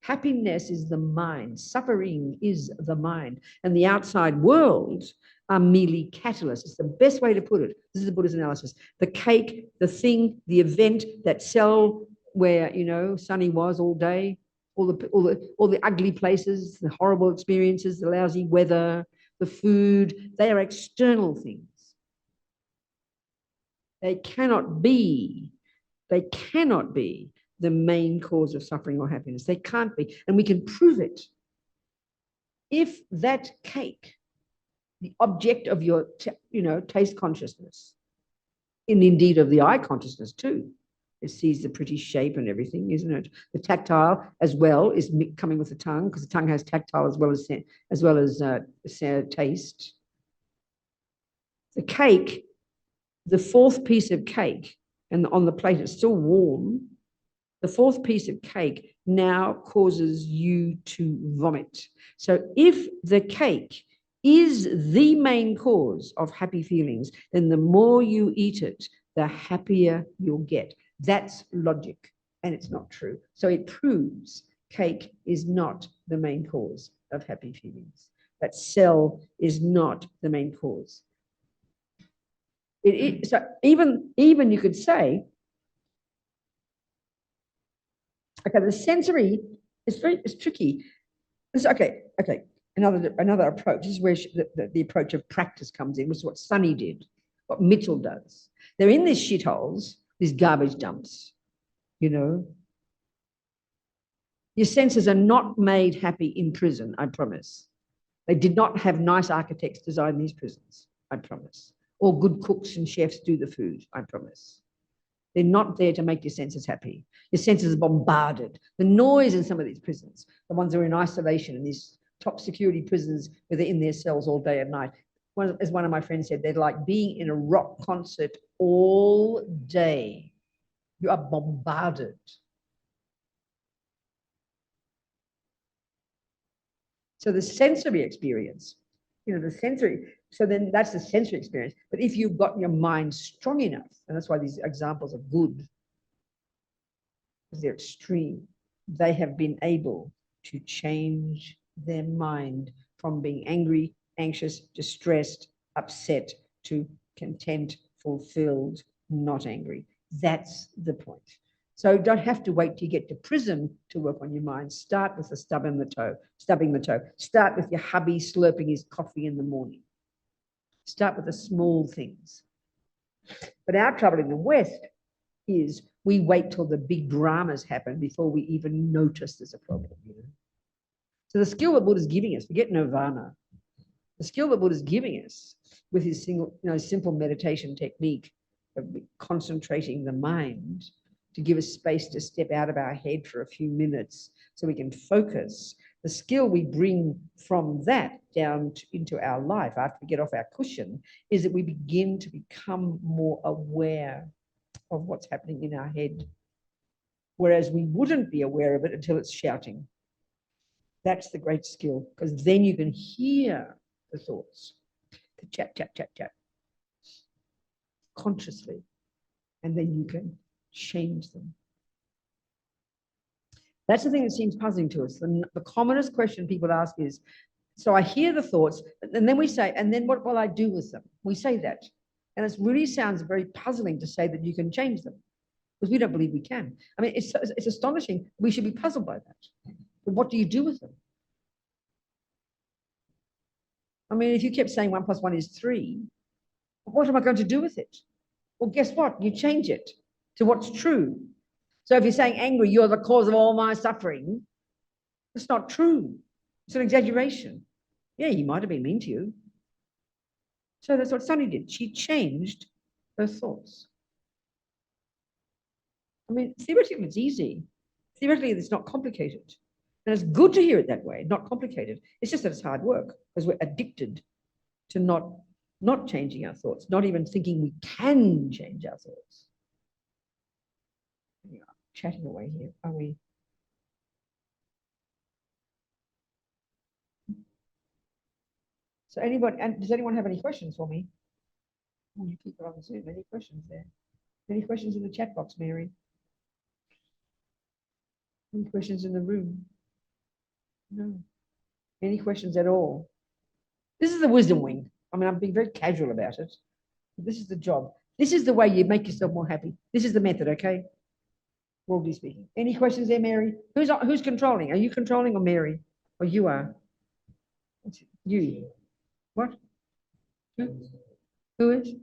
Happiness is the mind. Suffering is the mind. And the outside world are merely catalysts. It's the best way to put it. This is the Buddha's analysis. The cake, the thing, the event, that cell where, you know, Sunny was all day, all the ugly places, the horrible experiences, the lousy weather, the food, they are external things. They cannot be the main cause of suffering or happiness. They can't be. And we can prove it. If that cake, the object of your, taste consciousness, and indeed of the eye consciousness too, it sees the pretty shape and everything, isn't it? The tactile as well is coming with the tongue, because the tongue has tactile as well as taste. The cake, the fourth piece of cake, and on the plate it's still warm, the fourth piece of cake now causes you to vomit. So if the cake is the main cause of happy feelings, then the more you eat it, the happier you'll get. That's logic, and it's not true. So it proves cake is not the main cause of happy feelings. That cell is not the main cause. So even you could say, okay, the sensory is tricky. Okay. Another approach. This is where the approach of practice comes in, which is what Sunny did, what Mitchell does. They're in these shitholes, these garbage dumps, you know. Your senses are not made happy in prison, I promise. They did not have nice architects design these prisons, I promise. Or good cooks and chefs do the food, I promise. They're not there to make your senses happy. Your senses are bombarded. The noise in some of these prisons, the ones that are in isolation in these top security prisons where they're in their cells all day and night. As one of my friends said, they're like being in a rock concert all day. You are bombarded. So the sensory experience, the sensory, so then that's the sensory experience. But if you've got your mind strong enough, and that's why these examples are good, because they're extreme, they have been able to change their mind from being angry, anxious, distressed, upset to content, fulfilled, not angry. That's the point. So don't have to wait till you get to prison to work on your mind. Start with the stubbing the toe. Start with your hubby slurping his coffee in the morning. Start with the small things. But our trouble in the West is we wait till the big dramas happen before we even notice there's a problem. So the skill that Buddha's giving us, forget nirvana, the skill that Buddha's giving us with his simple meditation technique of concentrating the mind to give us space to step out of our head for a few minutes so we can focus. The skill we bring from that down into our life after we get off our cushion is that we begin to become more aware of what's happening in our head, whereas we wouldn't be aware of it until it's shouting. That's the great skill, because then you can hear the thoughts, the chat, consciously, and then you can change them. That's the thing that seems puzzling to us. The commonest question people ask is, so I hear the thoughts, and then we say, and then what will I do with them? We say that. And it really sounds very puzzling to say that you can change them, because we don't believe we can. I mean, it's astonishing. We should be puzzled by that. But what do you do with them? I mean, if you kept saying 1 + 1 is 3, what am I going to do with it? Well, guess what? You change it to what's true. So if you're saying angry, you're the cause of all my suffering, it's not true. It's an exaggeration. Yeah, he might have been mean to you. So that's what Sunny did. She changed her thoughts. I mean, theoretically, it's easy. Theoretically, it's not complicated. And it's good to hear it that way, not complicated. It's just that it's hard work because we're addicted to not changing our thoughts, not even thinking we can change our thoughts. Yeah, chatting away here, are we? So does anyone have any questions for me? Oh, you people on Zoom, any questions there? Any questions in the chat box, Mary? Any questions in the room? No. Any questions at all? This is the wisdom wing. I mean, I'm being very casual about it. This is the job. This is the way you make yourself more happy. This is the method, okay? Broadly speaking. Any questions there, Mary? Who's controlling? Are you controlling or Mary? Or you are? You. What? Who is?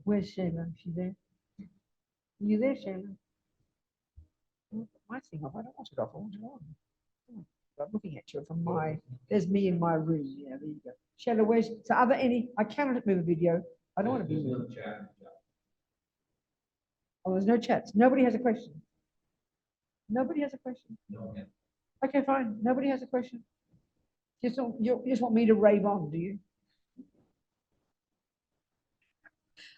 Where's Shayla? Is she there? Are you there, Shayla? My thing off. I don't want it off. I want it on. I'm looking at you from there's me in my room. Yeah, there you go. Shayla, where's, so are there any, I cannot move a video. I don't want to be moved. Oh, there's no chats. Nobody has a question. Nobody has a question. No. Okay, fine. Nobody has a question. You just want me to rave on, do you?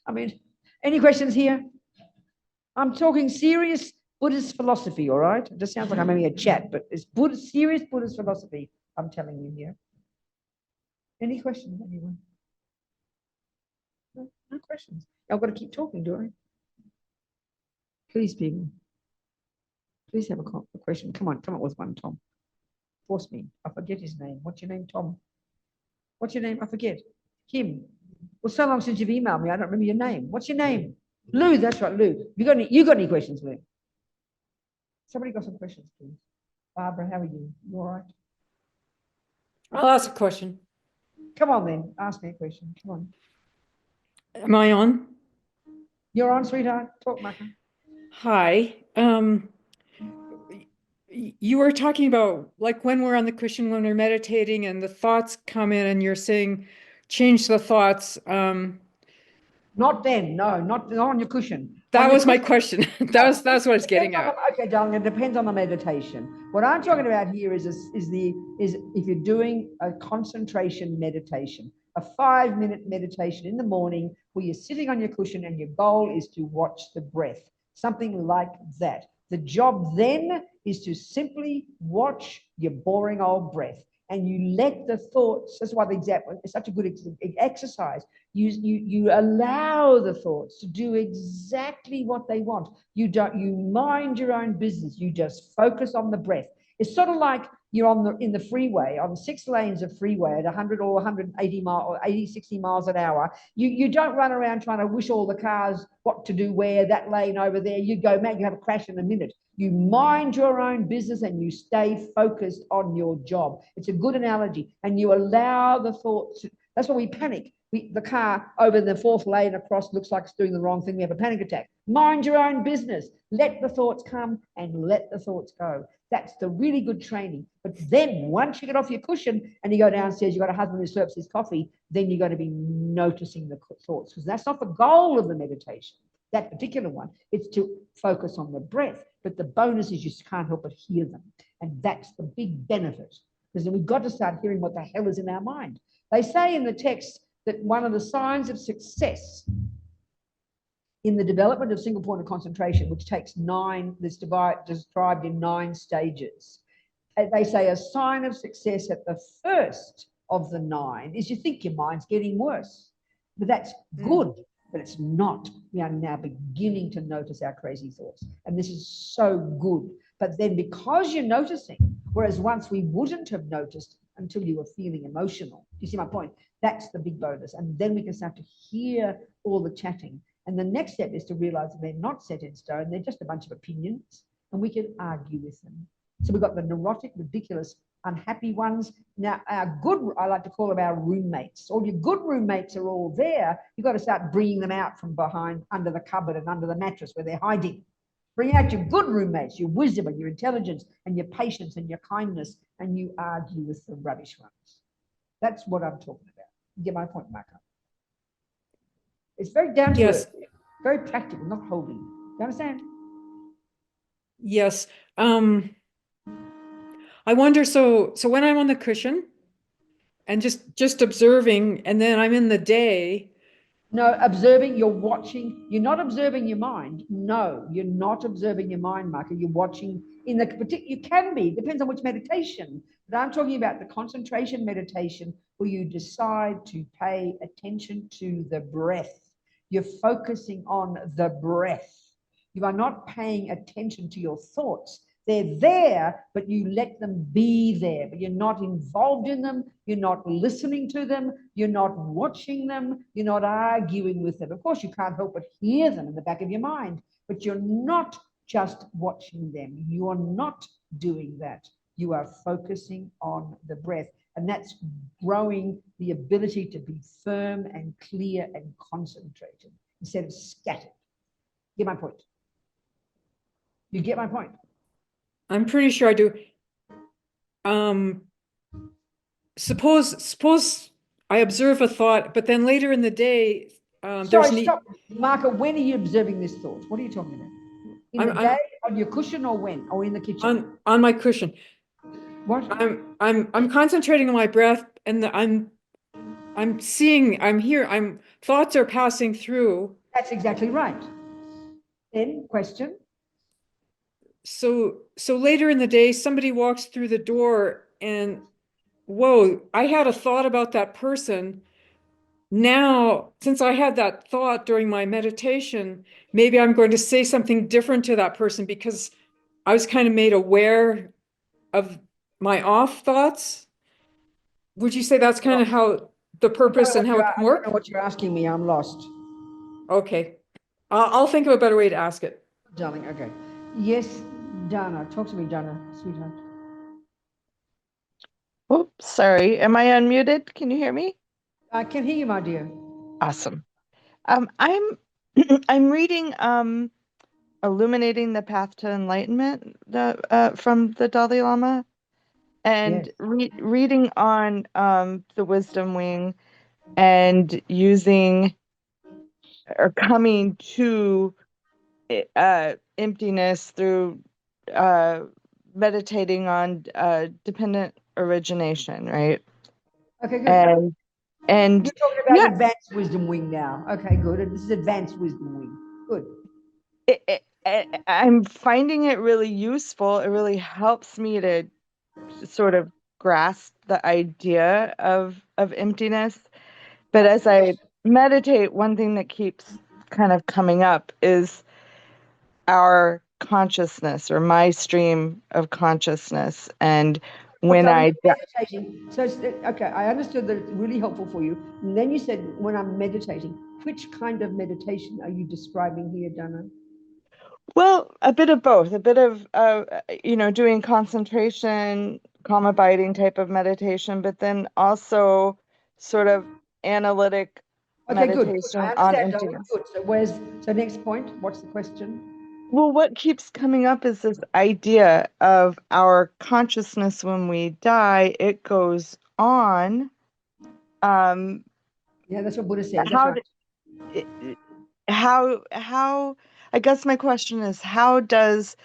I mean, any questions here? I'm talking serious Buddhist philosophy, all right? It just sounds like I'm having a chat, but it's serious Buddhist philosophy I'm telling you here. Any questions, anyone? No questions. I've got to keep talking, do I? Please, people. Please have a question. Come on, come up with one, Tom. Force me. I forget his name. What's your name, Tom? What's your name? I forget. Kim. Well, so long since you've emailed me, I don't remember your name. What's your name? Lou, that's right, Lou. You got any questions, Lou? Somebody got some questions, please. Barbara, how are you? You all right? I'll ask a question. Come on then, ask me a question. Come on. Am I on? You're on, sweetheart. Talk, Maka. Hi. You were talking about like when we're on the cushion, when we're meditating and the thoughts come in and you're saying, change the thoughts. Not then, no, not on your cushion. That was my question. That's what I was getting at. Okay, darling, it depends on the meditation. What I'm talking about here is if you're doing a concentration meditation, a 5-minute meditation in the morning where you're sitting on your cushion and your goal is to watch the breath. something like that. The job then is to simply watch your boring old breath, and you let the thoughts. That's why the example is such a good exercise. You allow the thoughts to do exactly what they want. You mind your own business. You just focus on the breath. It's sort of like you're in the freeway, on 6 lanes of freeway at 100 or 180 miles or 80, 60 miles an hour. You don't run around trying to wish all the cars what to do where, that lane over there. You go, man, you have a crash in a minute. You mind your own business and you stay focused on your job. It's a good analogy. And you allow the thoughts. That's why we panic. The car over the 4th lane across looks like it's doing the wrong thing. We have a panic attack. Mind your own business. Let the thoughts come and let the thoughts go. That's the really good training. But then once you get off your cushion and you go downstairs, you've got a husband who slurps his coffee, then you're going to be noticing the thoughts, because that's not the goal of the meditation, that particular one. It's to focus on the breath. But the bonus is you can't help but hear them. And that's the big benefit, because then we've got to start hearing what the hell is in our mind. They say in the text that one of the signs of success in the development of single point of concentration, which takes 9, this described in 9 stages. They say a sign of success at the first of the 9 is you think your mind's getting worse. But that's good, but it's not. We are now beginning to notice our crazy thoughts. And this is so good. But then because you're noticing, whereas once we wouldn't have noticed until you were feeling emotional. Do you see my point? That's the big bonus. And then we can start to hear all the chatting. And the next step is to realize that they're not set in stone. They're just a bunch of opinions, and we can argue with them. So we've got the neurotic, ridiculous, unhappy ones. Now, our good, I like to call them our roommates. All your good roommates are all there. You've got to start bringing them out from behind, under the cupboard and under the mattress where they're hiding. Bring out your good roommates, your wisdom and your intelligence and your patience and your kindness, and you argue with the rubbish ones. That's what I'm talking about. You get my point, Marco? It's very down to earth, very practical, not holding. You understand? Yes. I wonder, so when I'm on the cushion and just observing, and then I'm in the day. No, observing, you're watching. You're not observing your mind. No, you're not observing your mind, Marco. You're watching in the particular, you can be, depends on which meditation. But I'm talking about the concentration meditation where you decide to pay attention to the breath. You're focusing on the breath. You are not paying attention to your thoughts. They're there, but you let them be there, but you're not involved in them. You're not listening to them. You're not watching them. You're not arguing with them. Of course, you can't help but hear them in the back of your mind, but you're not just watching them. You are not doing that. You are focusing on the breath, and that's growing the ability to be firm and clear and concentrated instead of scattered. Get my point? You get my point? I'm pretty sure I do. Suppose I observe a thought, but then later in the day, Sorry, stop. Marco, when are you observing this thought? What are you talking about? In the day, on your cushion, or when? Or in the kitchen? On my cushion. What? I'm concentrating on my breath, and I'm seeing, I'm here, thoughts are passing through. That's exactly right. Then question. So later in the day, somebody walks through the door and, whoa, I had a thought about that person. Now, since I had that thought during my meditation, maybe I'm going to say something different to that person because I was kind of made aware of my off thoughts. Would you say that's kind of how the purpose and how it can work? I don't know what you're asking me. I'm lost. Okay. I'll think of a better way to ask it. Darling, okay. Yes, Dana. Talk to me, Dana, sweetheart. Oops, sorry. Am I unmuted? Can you hear me? I can hear you, my dear. Awesome. I'm I'm reading Illuminating the Path to Enlightenment from the Dalai Lama, and Yes. reading on the wisdom wing and using or coming to emptiness through meditating on dependent origination, right? Okay, good. And you're talking about the advanced wisdom wing now. Okay, good. And this is advanced wisdom wing. Good. I'm finding it really useful. It really helps me to sort of grasp the idea of emptiness. But as I meditate, one thing that keeps kind of coming up is our consciousness, or my stream of consciousness. And when Okay, I meditating. So it's, okay, I understood that it's really helpful for you. And then you said, when I'm meditating, which kind of meditation are you describing here, Dana? Well, a bit of both, a bit of, doing concentration, calm abiding type of meditation, but then also sort of analytic Okay, good. I meditation on understand, Dana. emptiness. Good. So next point, what's the question? Well, what keeps coming up is this idea of our consciousness when we die, it goes on. Um, Yeah, that's what Buddha says. That's how right. how I guess my question is, how does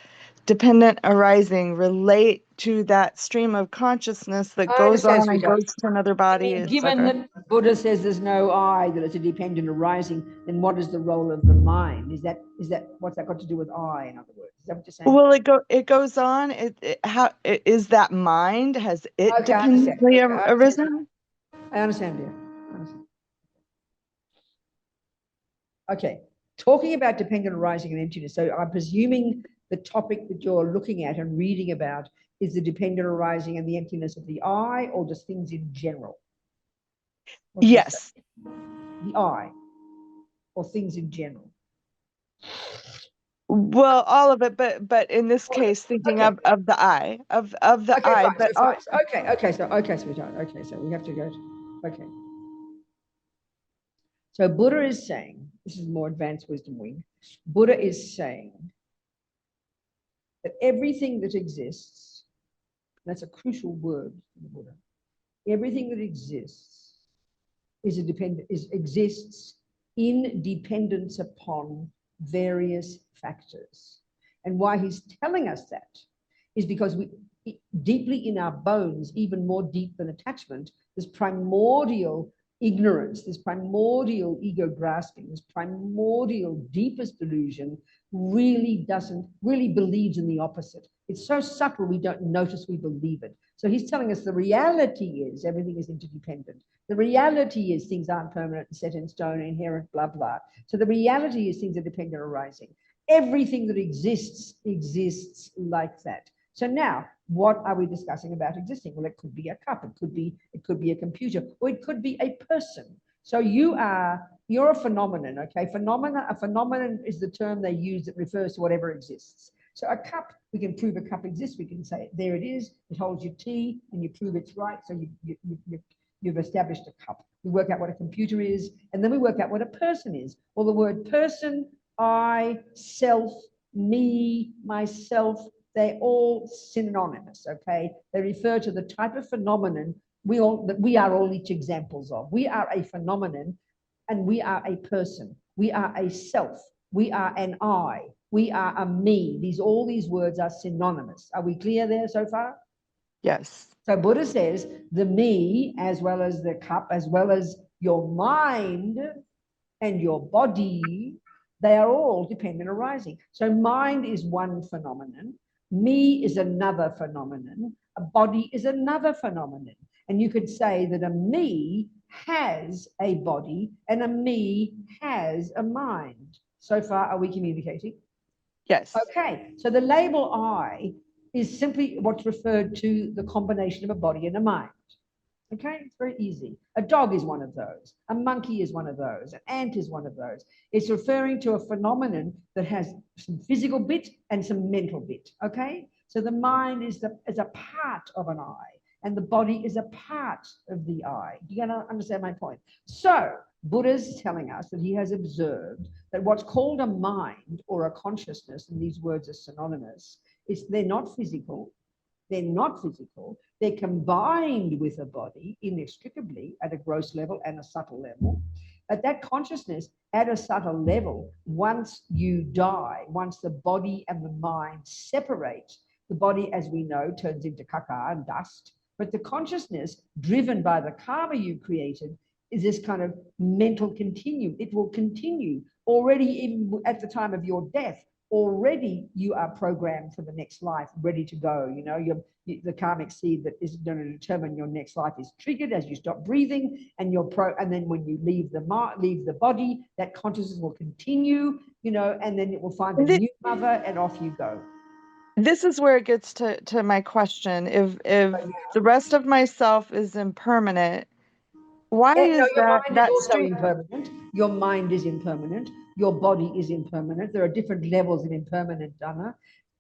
dependent arising relate to that stream of consciousness that I goes understand, on and sweetheart. goes to another body, Given etc.? that Buddha says there's no I, that it's a dependent arising, then what is the role of the mind? Is that what's that got to do with I, in other words? Is that what you're saying? Well, it goes on. Is that mind? Has it Okay, I understand. dependently Okay, I understand. arisen? I understand, dear. I understand. Okay, talking about dependent arising and emptiness. So I'm presuming the topic that you're looking at and reading about is the dependent arising and the emptiness of the I, or just things in general? What would you say? Yes. The I, or things in general? Well, all of it, but in this All of it. case, thinking Okay. of the I, of the Okay, I, fine. but So fine. Okay, sweetheart. Okay, so we have to go. Okay. So Buddha is saying, this is more advanced wisdom wing. Buddha is saying that everything that exists, that's a crucial word in the Buddha. Everything that exists exists in dependence upon various factors. And why he's telling us that is because we deeply in our bones, even more deep than attachment, this primordial ignorance, this primordial ego grasping, this primordial deepest delusion really believes in the opposite. It's so subtle we don't notice we believe it. So he's telling us the reality is everything is interdependent. The reality is things aren't permanent and set in stone, inherent, blah, blah. So the reality is things are dependent arising. Everything that exists like that. So now, what are we discussing about existing? Well, it could be a cup, it could be a computer, or it could be a person. So you're a phenomenon, okay? A phenomenon is the term they use that refers to whatever exists. So a cup, we can prove a cup exists. We can say, there it is, it holds your tea, and you prove it's right. So you've established a cup. We work out what a computer is, and then we work out what a person is. Well, the word person, I, self, me, myself, they're all synonymous, okay? They refer to the type of phenomenon that we are all each examples of. We are a phenomenon, and we are a person. We are a self. We are an I. We are a me. All these words are synonymous. Are we clear there so far? yes. So Buddha says the me, as well as the cup, as well as your mind and your body, they are all dependent arising. So mind is one phenomenon. Me is another phenomenon. A body is another phenomenon. And you could say that a me has a body and a me has a mind. So far, are we communicating? Yes. Okay, so the label I is simply what's referred to the combination of a body and a mind. Okay, it's very easy. A dog is one of those. A monkey is one of those. An ant is one of those. It's referring to a phenomenon that has some physical bit and some mental bit. Okay, so the mind is a part of an I, and the body is a part of the I. You gonna understand my point? So Buddha's telling us that he has observed that what's called a mind or a consciousness, and these words are synonymous, is they're not physical. They're not physical. They're combined with a body inextricably at a gross level and a subtle level. But that consciousness at a subtle level, once you die, once the body and the mind separate, the body, as we know, turns into caca and dust. But the consciousness, driven by the karma you created, is this kind of mental continuum. It will continue already even at the time of your death. already you are programmed for the next life, ready to go. You know, the karmic seed that is going to determine your next life is triggered as you stop breathing, and and then when you leave the body, that consciousness will continue, you know, and then it will find a new mother, and off you go. This is where it gets to my question. If the rest of myself is impermanent, why No, is your mind is that also stream? impermanent. Your mind is impermanent. Your body is impermanent. There are different levels of impermanent, Donna.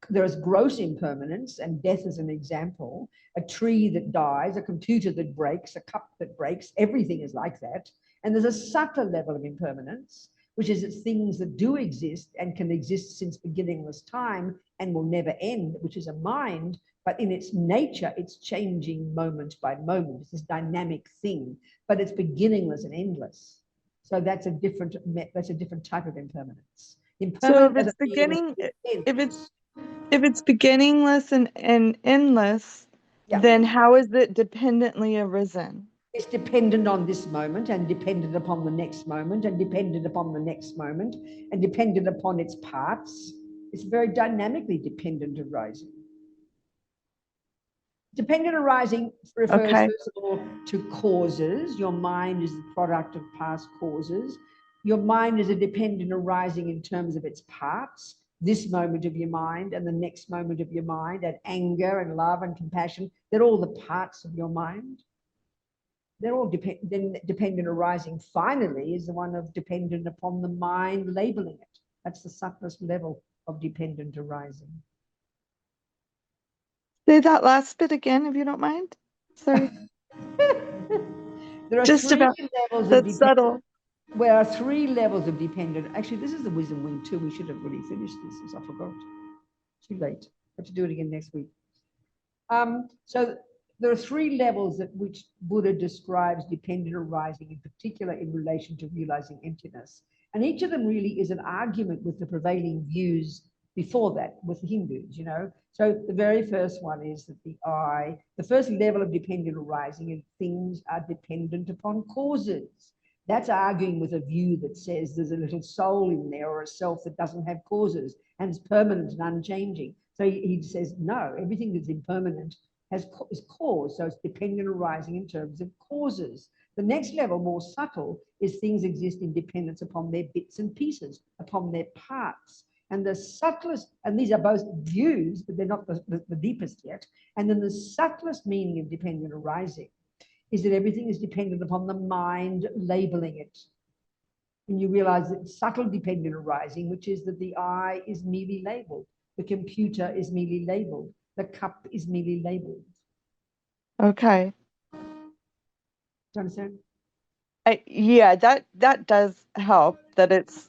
There is gross impermanence, and death is an example. A tree that dies, a computer that breaks, a cup that breaks, everything is like that. And there's a subtler level of impermanence, which is it's things that do exist and can exist since beginningless time and will never end, which is a mind, but in its nature, it's changing moment by moment. It's this dynamic thing, but it's beginningless and endless. So that's a different type of impermanence. So if Impermanent it's doesn't mean if it's beginningless and endless, yeah. then how is it dependently arisen? It's dependent on this moment and dependent upon the next moment and dependent upon the next moment and dependent upon its parts. It's very dynamically dependent arising. Dependent arising refers, Okay. first of all, to causes. Your mind is the product of past causes. Your mind is a dependent arising in terms of its parts, this moment of your mind and the next moment of your mind, and anger and love and compassion. They're all the parts of your mind. They're all dependent arising. Finally, is the one of dependent upon the mind labeling it. That's the subtlest level of dependent arising. Say that last bit again, if you don't mind. Sorry. There are Just three about levels of that's dependent. subtle. There are three levels of dependent. Actually, this is the wisdom wing too. We should have really finished this. I forgot. Too late. Have to do it again next week. So there are three levels at which Buddha describes dependent arising, in particular in relation to realizing emptiness. And each of them really is an argument with the prevailing views before that, with the Hindus, you know. So the very first one is that the first level of dependent arising is things are dependent upon causes. That's arguing with a view that says there's a little soul in there or a self that doesn't have causes and is permanent and unchanging. So he says, no, everything that's impermanent is cause. So it's dependent arising in terms of causes. The next level, more subtle, is things exist in dependence upon their bits and pieces, upon their parts. And the subtlest, and these are both views, but they're not the deepest yet. And then the subtlest meaning of dependent arising is that everything is dependent upon the mind labeling it. And you realize that subtle dependent arising, which is that the I is merely labeled, the computer is merely labeled, the cup is merely labeled. Okay. Do you understand? Yeah, that does help. That it's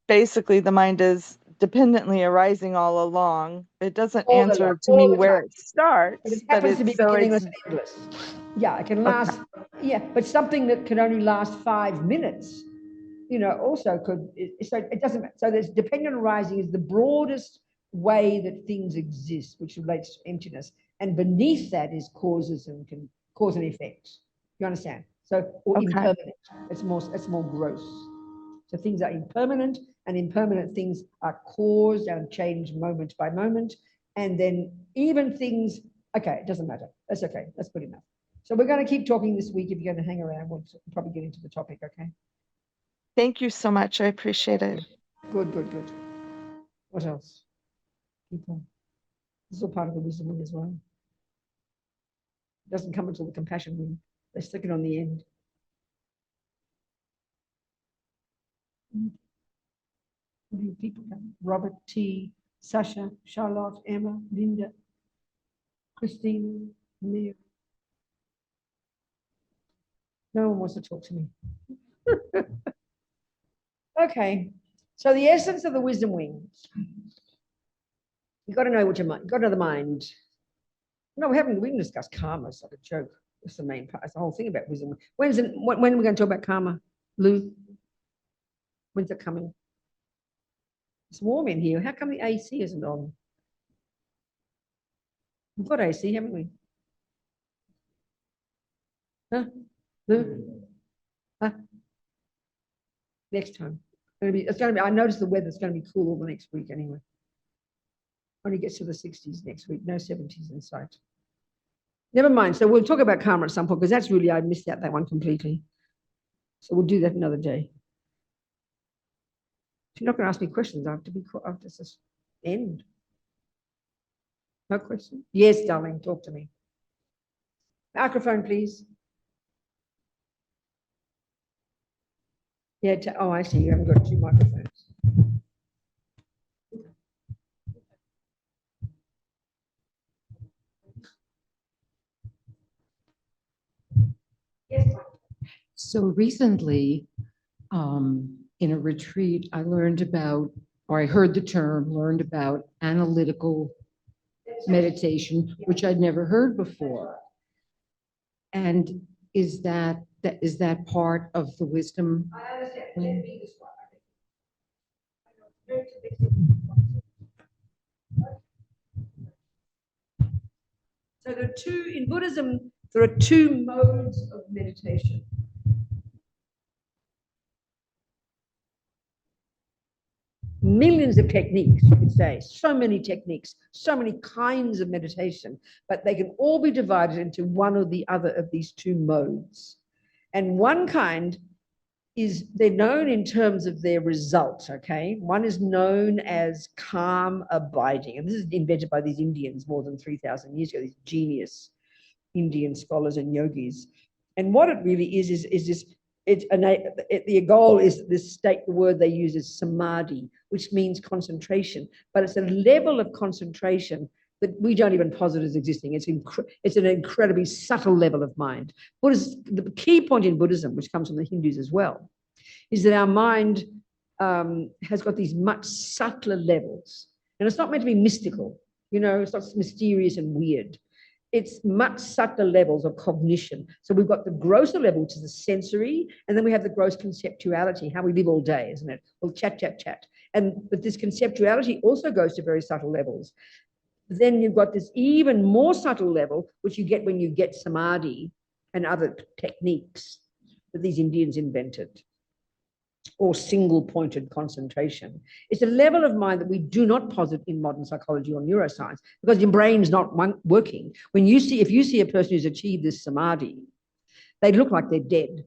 basically the mind is dependently arising all along. It doesn't answer to me all the where time. it starts, It but happens to be it's so beginningless it's and endless. Yeah, it can okay. last. Yeah, but something that can only last 5 minutes, you know, also could. So it doesn't. So there's dependent arising is the broadest way that things exist, which relates to emptiness, and beneath that is causes and cause and effect. You understand? So or Okay. impermanent. It's more gross. So things are impermanent, and impermanent things are caused and changed moment by moment. And then even things, okay, it doesn't matter. That's okay. That's good enough. So we're going to keep talking this week. If you're going to hang around, we'll probably get into the topic, okay? Thank you so much. I appreciate it. Good, good, good. What else? People. This is all part of the wisdom wing as well. It doesn't come until the compassion wing. They stick it on the end. People come. Robert T, Sasha, Charlotte, Emma, Linda, Christine, Mia. No one wants to talk to me. Okay. So the essence of the wisdom wing. You got to know what your mind. You got to know the mind. No, we didn't discuss karma. It's like a joke. That's the main part. It's the whole thing about wisdom. When are we going to talk about karma, Lou? When's it coming? It's warm in here. How come the AC isn't on? We've got AC, haven't we? Huh? Lou? Huh? Next time. I noticed the weather's going to be cool all the next week anyway. Only gets to the 60s next week, no 70s in sight. Never mind. So we'll talk about karma at some point, because that's really, I missed out that one completely. So we'll do that another day. If you're not going to ask me questions, I have to just end. No question? Yes, darling, talk to me. Microphone, please. Yeah, oh, I see. You haven't got 2 microphones. Yes. So recently, in a retreat, I learned about, or I heard the term, learned about analytical meditation, which I'd never heard before. And is that part of the wisdom? I understand. Let me describe. So there are 2 in Buddhism. There are 2 modes of meditation. Millions of techniques, you could say, so many techniques, so many kinds of meditation, but they can all be divided into one or the other of these 2 modes. And one kind is, they're known in terms of their result, okay? One is known as calm abiding. And this is invented by these Indians more than 3,000 years ago, these genius Indian scholars and yogis. And what it really is this, the goal is this state, the word they use is samadhi, which means concentration, but it's a level of concentration that we don't even posit as existing. It's an incredibly subtle level of mind. The key point in Buddhism, which comes from the Hindus as well, is that our mind has got these much subtler levels. And it's not meant to be mystical, it's not mysterious and weird. It's much subtler levels of cognition. So we've got the grosser level, which is the sensory, and then we have the gross conceptuality, how we live all day, isn't it? Well, chat. But this conceptuality also goes to very subtle levels. Then you've got this even more subtle level, which you get when you get samadhi and other techniques that these Indians invented, or single-pointed concentration. It's a level of mind that we do not posit in modern psychology or neuroscience, because your brain's not working. If you see a person who's achieved this samadhi, they look like they're dead,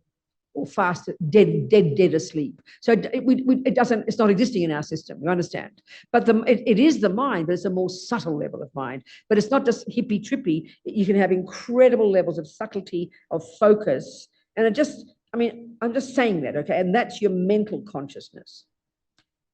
or fast, dead asleep. So it's not existing in our system, you understand? But it is the mind, but it's a more subtle level of mind. But it's not just hippy trippy. You can have incredible levels of subtlety, of focus, and I'm just saying that, okay? And that's your mental consciousness.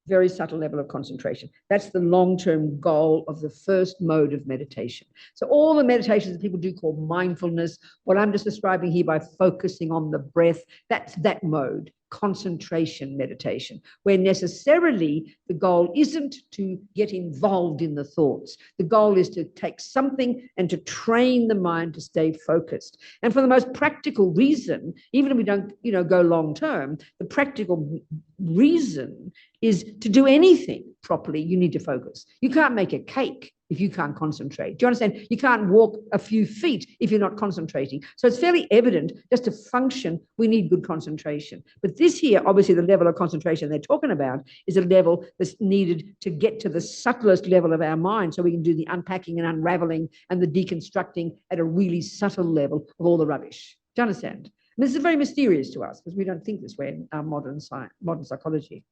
Very subtle level of concentration. That's the long-term goal of the first mode of meditation. So all the meditations that people do called mindfulness, what I'm just describing here by focusing on the breath, that's that mode, concentration meditation, where necessarily the goal isn't to get involved in the thoughts. The goal is to take something and to train the mind to stay focused. And for the most practical reason, even if we don't, go long term, the practical reason is to do anything properly, you need to focus. You can't make a cake if you can't concentrate. Do you understand? You can't walk a few feet if you're not concentrating. So it's fairly evident, just to function, we need good concentration. But this here, obviously the level of concentration they're talking about is a level that's needed to get to the subtlest level of our mind, so we can do the unpacking and unraveling and the deconstructing at a really subtle level of all the rubbish. Do you understand? And this is very mysterious to us, because we don't think this way in our modern psychology.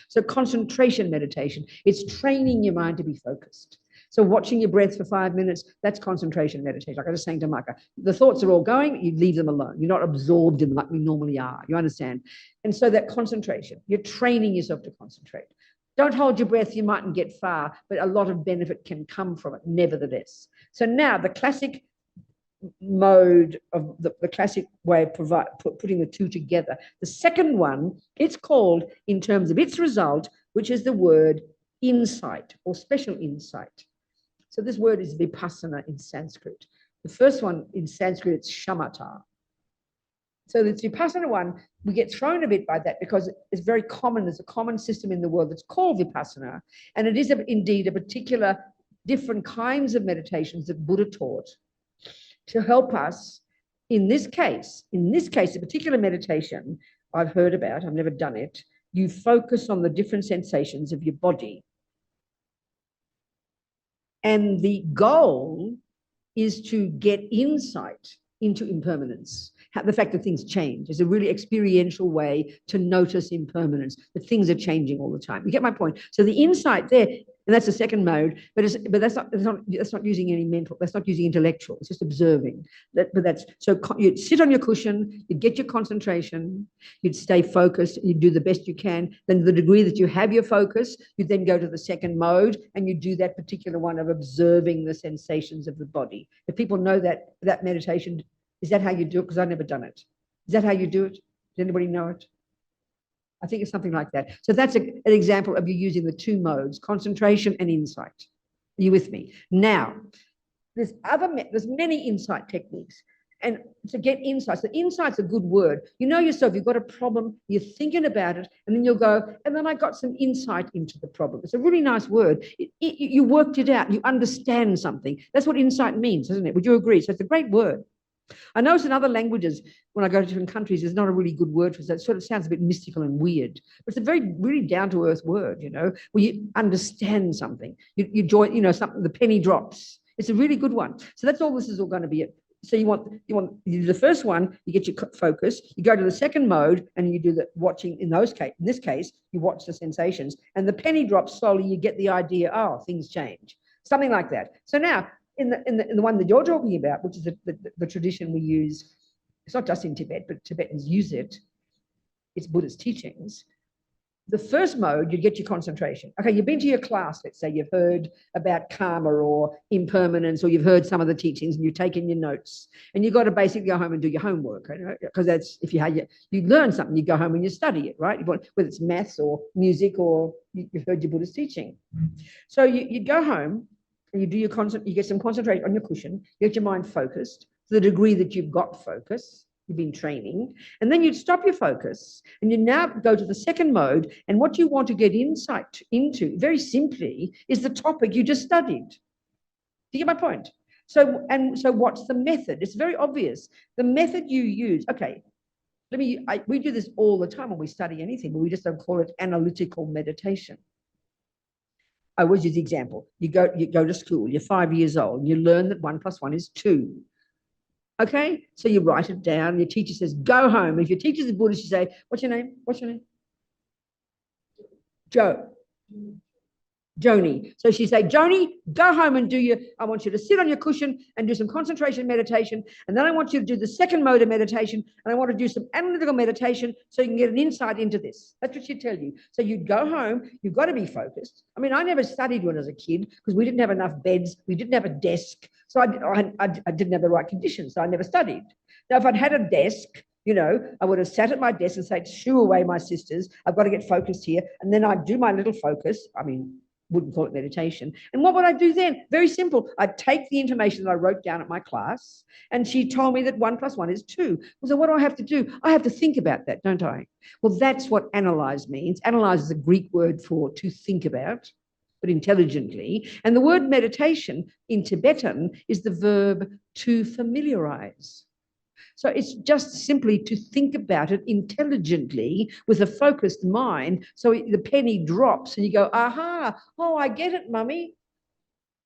So concentration meditation, it's training your mind to be focused. So watching your breath for 5 minutes, that's concentration meditation. Like I was saying to Micah, the thoughts are all going, you leave them alone. You're not absorbed in them like we normally are. You understand? And so that concentration, you're training yourself to concentrate. Don't hold your breath, you mightn't get far, but a lot of benefit can come from it, nevertheless. So now the classic mode of the classic way of putting the 2 together. The second one, it's called, in terms of its result, which is the word insight or special insight. So this word is vipassana in Sanskrit. The first one in Sanskrit, it's shamatha. So the vipassana one, we get thrown a bit by that because it's very common. There's a common system in the world that's called vipassana. And it is indeed a particular different kinds of meditations that Buddha taught to help us in this case, a particular meditation I've heard about, I've never done it, you focus on the different sensations of your body. And the goal is to get insight into impermanence. The fact that things change is a really experiential way to notice impermanence, that things are changing all the time. You get my point? So the insight there, and that's the second mode, but that's not using any mental, that's not using intellectual, it's just observing. So you'd sit on your cushion, you'd get your concentration, you'd stay focused, you'd do the best you can. Then the degree that you have your focus, you then go to the second mode and you do that particular one of observing the sensations of the body. If people know that meditation, is that how you do it? Because I've never done it. Is that how you do it? Does anybody know it? I think it's something like that. So that's an example of you using the two modes, concentration and insight. Are you with me? Now, there's many insight techniques. And to get insights, the insight's a good word. You know yourself, you've got a problem, you're thinking about it, and then you'll go, and then I got some insight into the problem. It's a really nice word. You worked it out, you understand something. That's what insight means, isn't it? Would you agree? So it's a great word. I notice in other languages, when I go to different countries, there's not a really good word for that. It sort of sounds a bit mystical and weird. But it's a really down-to-earth word, where you understand something. You join, something, the penny drops. It's a really good one. So that's all this is all going to be. So you do the first one, you get your focus, you go to the second mode, and you do the watching. In this case, you watch the sensations, and the penny drops slowly. You get the idea. Oh, things change. Something like that. So now, in the one that you're talking about, which is the tradition we use, it's not just in Tibet, but Tibetans use it. It's Buddhist teachings. The first mode, you get your concentration. Okay, you've been to your class, let's say you've heard about karma or impermanence, or you've heard some of the teachings and you've taken your notes, and you've got to basically go home and do your homework, because that's, if you learn something, you go home and you study it, right? Whether it's maths or music or you've heard your Buddhist teaching. So you go home and you do you get some concentration on your cushion, you get your mind focused to the degree that you've got focus. You've been training, and then you'd stop your focus and you now go to the second mode, and what you want to get insight into, very simply, is the topic you just studied. Do you get my point? So what's the method? It's very obvious. The method you use, okay, we do this all the time when we study anything, but we just don't call it analytical meditation. I always use the example. You go to school, you're 5 years old, and you learn that 1 + 1 is 2. Okay, so you write it down. Your teacher says, go home. If your teacher's a Buddhist, you say, what's your name? What's your name? Joni. So she say, Joni, go home and I want you to sit on your cushion and do some concentration meditation. And then I want you to do the second mode of meditation. And I want to do some analytical meditation so you can get an insight into this. That's what she'd tell you. So you'd go home. You've got to be focused. I mean, I never studied when I was a kid because we didn't have enough beds. We didn't have a desk. So I didn't have the right conditions. So I never studied. Now, if I'd had a desk, I would have sat at my desk and said, shoo away my sisters. I've got to get focused here. And then I'd do my little focus. I mean, wouldn't call it meditation. And what would I do then? Very simple. I'd take the information that I wrote down at my class, and she told me that 1 + 1 is 2. So what do I have to do? I have to think about that, don't I? Well, that's what analyze means. Analyze is a Greek word for to think about, but intelligently. And the word meditation in Tibetan is the verb to familiarize. So it's just simply to think about it intelligently with a focused mind. So the penny drops and you go, aha, oh, I get it, mummy.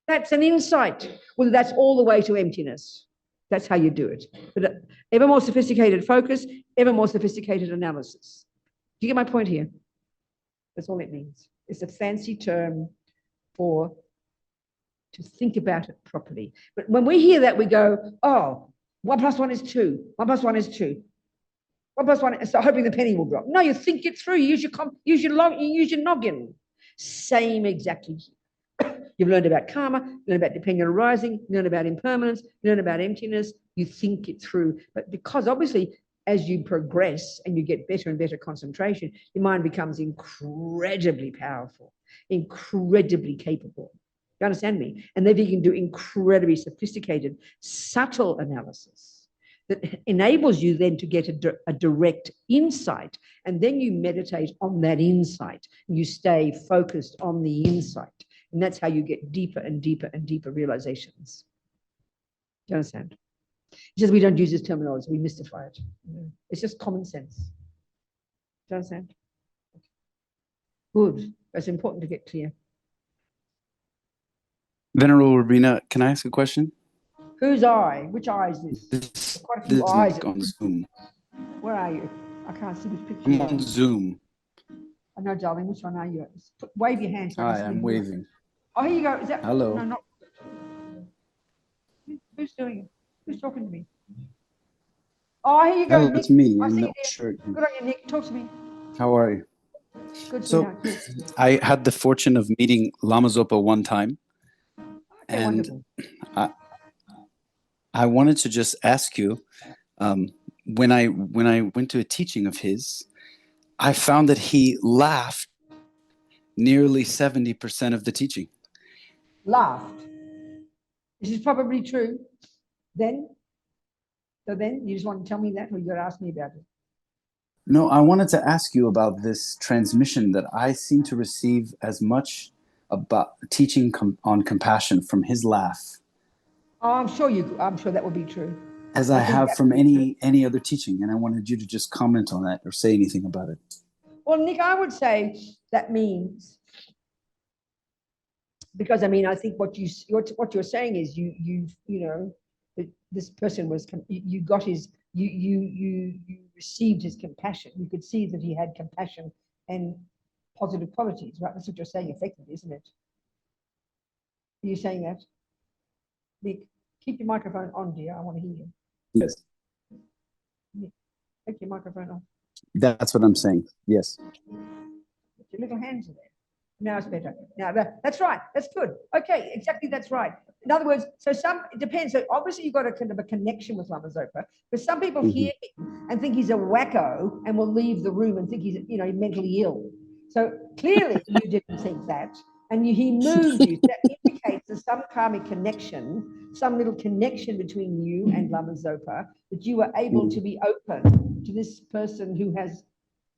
That's an insight. Well, that's all the way to emptiness. That's how you do it. But ever more sophisticated focus, ever more sophisticated analysis. Do you get my point here? That's all it means. It's a fancy term for to think about it properly. But when we hear that, we go, oh, 1 + 1 is 2. 1 + 1 is 2. 1 + 1. So hoping the penny will drop. No, you think it through. You use your noggin. Same exactly. You've learned about karma. You learned about dependent arising. You learned about impermanence. You learned about emptiness. You think it through. But because obviously, as you progress and you get better and better concentration, your mind becomes incredibly powerful, incredibly capable. You understand me? And then you can do incredibly sophisticated, subtle analysis that enables you then to get a direct insight. And then you meditate on that insight. You stay focused on the insight. And that's how you get deeper and deeper and deeper realizations. Do you understand? It's just we don't use this terminology. We mystify it. It's just common sense. Do you understand? Good. That's important to get clear. Venerable Robina, can I ask a question? Whose eye? Which eye is this? This, There's quite a this few is eyes. Nick on Zoom. Where are you? I can't see which picture I'm you're on on. Zoom. I know, darling. Which one are you? Wave your hand. So I Hi, can see I'm who you are. waving. Oh, here you go. Is that? Hello. No, not. Who's doing it? Who's talking to me? Oh, here you go, Hello, Nick. it's me I in see the you there. shirt. Good on you, Nick. Talk to me. How are you? Good, So, sweetheart. Good. I had the fortune of meeting Lama Zopa one time, Okay, and wonderful. I wanted to just ask you, when I went to a teaching of his, I found that he laughed nearly 70% of the teaching. Laughed. This is probably true. Then, you just want to tell me that, or you got to ask me about it? No, I wanted to ask you about this transmission that I seem to receive as much about teaching on compassion from his laugh Oh, I'm sure that would be true. as I think have that from would be true. any other teaching, and I wanted you to just comment on that or say anything about it. Well, Nick, I would say that means, because I mean, I think what you're saying is you know that this person was you got his you received his compassion. You could see that he had compassion and positive qualities, right? That's what you're saying, effectively, isn't it? Are you saying that, Nick? Keep your microphone on, dear. I want to hear you. Yes, Nick, take your microphone off. that's what I'm saying. Yes. Put your little hands in there. Now it's better. Now that's right. That's good. Okay, exactly. That's right. In other words, so it depends. So obviously you've got a kind of a connection with Lama Zopa, but some people hear him and think he's a wacko and will leave the room and think he's mentally ill. So clearly you didn't think that, and he moved you. That indicates there's some karmic connection, some little connection between you and Lama Zopa, that you were able to be open to this person who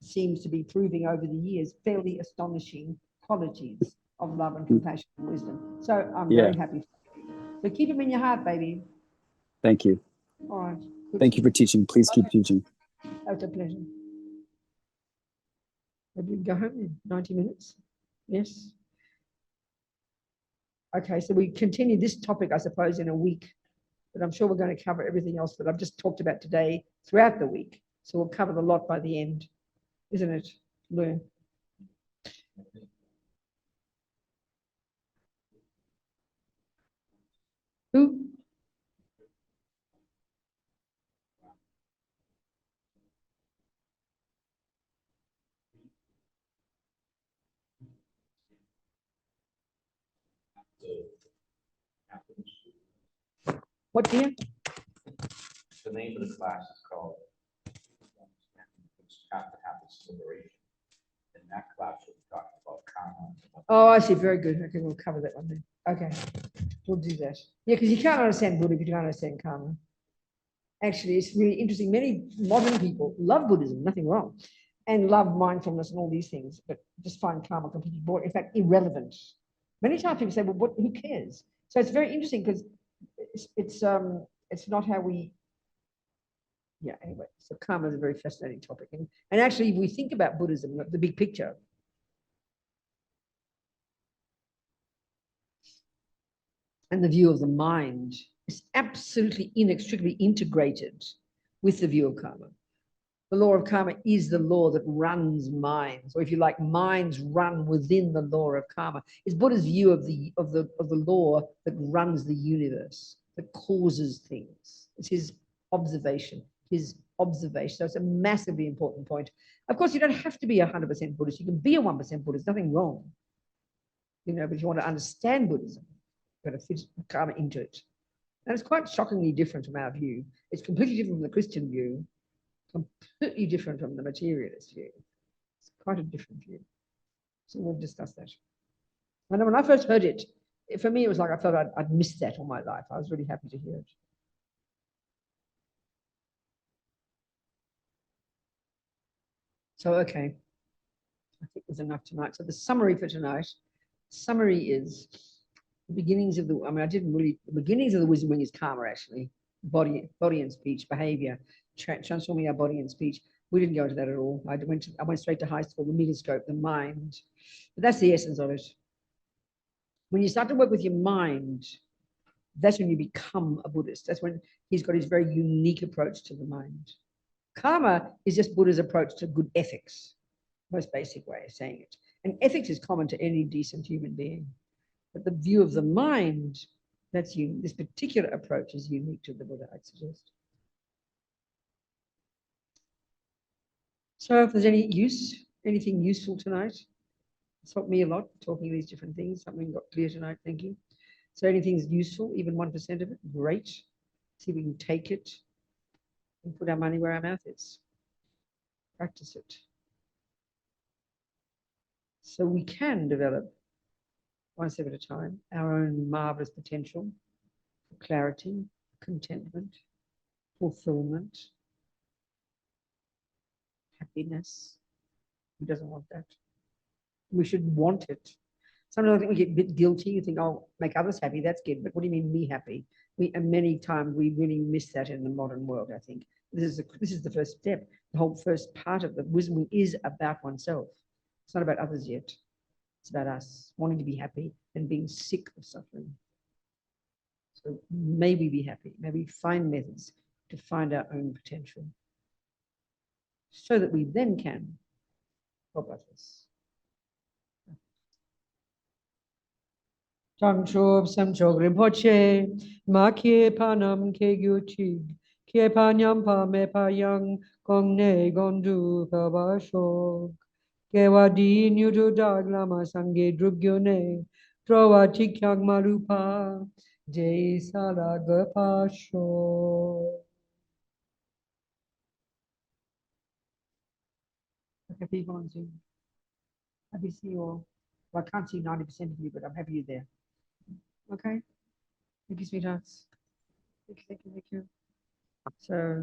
seems to be proving over the years fairly astonishing qualities of love and compassion and wisdom. So I'm very happy for you. So keep them in your heart, baby. Thank you. All right. Good. Thank you for teaching. Please keep teaching. It's a pleasure. Maybe we can go home in 90 minutes. Yes. Okay, so we continue this topic, I suppose, in a week, but I'm sure we're going to cover everything else that I've just talked about today throughout the week. So we'll cover the lot by the end, isn't it, Lou? Who? What, dear? The name of the class is called Habits Liberation. In that class, we'll be talking about karma. Oh, I see. Very good. Okay, we'll cover that one then. Okay, we'll do that. Yeah, because you can't understand Buddha if you can't understand karma. Actually, it's really interesting. Many modern people love Buddhism, nothing wrong, and love mindfulness and all these things, but just find karma completely boring. In fact, irrelevant. Many times people say, "Well, who cares?" So it's very interesting because it's not how we. Yeah. Anyway, so karma is a very fascinating topic, and actually, if we think about Buddhism, the big picture. And the view of the mind is absolutely inextricably integrated with the view of karma. The law of karma is the law that runs minds, or if you like, minds run within the law of karma. It's Buddha's view of the law that runs the universe, that causes things. It's his observation. So it's a massively important point. Of course, you don't have to be 100% Buddhist. You can be a 1% Buddhist. Nothing wrong, but if you want to understand Buddhism, you've got to fit karma into it. And it's quite shockingly different from our view. It's completely different from the Christian view, completely different from the materialist view. It's quite a different view. So we'll discuss that. And when I first heard it, for me, it was like I felt I'd missed that all my life. I was really happy to hear it. So, okay. I think there's enough tonight. So the summary for tonight, is the beginnings of the beginnings of the wisdom wing is karma, actually. Body and speech, behavior, transforming our body and speech. We didn't go into that at all. I went straight to high school, the metascope, the mind. But that's the essence of it. When you start to work with your mind, that's when you become a Buddhist. That's when he's got his very unique approach to the mind. Karma is just Buddha's approach to good ethics, most basic way of saying it. And ethics is common to any decent human being. But the view of the mind, this particular approach is unique to the Buddha, I'd suggest. So if there's anything useful tonight, it's helped me a lot talking these different things. Something got clear tonight, thank you. So anything's useful, even 1% of it, great. See if we can take it and put our money where our mouth is. Practice it. So we can develop, one step at a time, our own marvelous potential for clarity, contentment, fulfillment, happiness. Who doesn't want that? We should want it. Sometimes I think we get a bit guilty. You think, oh, make others happy, that's good. But what do you mean me happy? And many times we really miss that in the modern world, I think. This is the first step. The whole first part of the wisdom is about oneself. It's not about others yet. It's about us wanting to be happy and being sick of suffering. So maybe be happy. Maybe find methods to find our own potential so that we then can help others. Tangchob samchog rinpoche, ma kie panam ke gyuchig, kie panyam pa me pa yang, gong ne gondu pa ba shog. Ke wadi nyudu dag lama sange drugyo ne, trowa chikyag marupa, jay sala gapa shog. Okay, people on Zoom. Happy to see you all. Well, I can't see 90% of you, but I'm happy you're there. Okay. Thank you, sweethearts. Thank you. So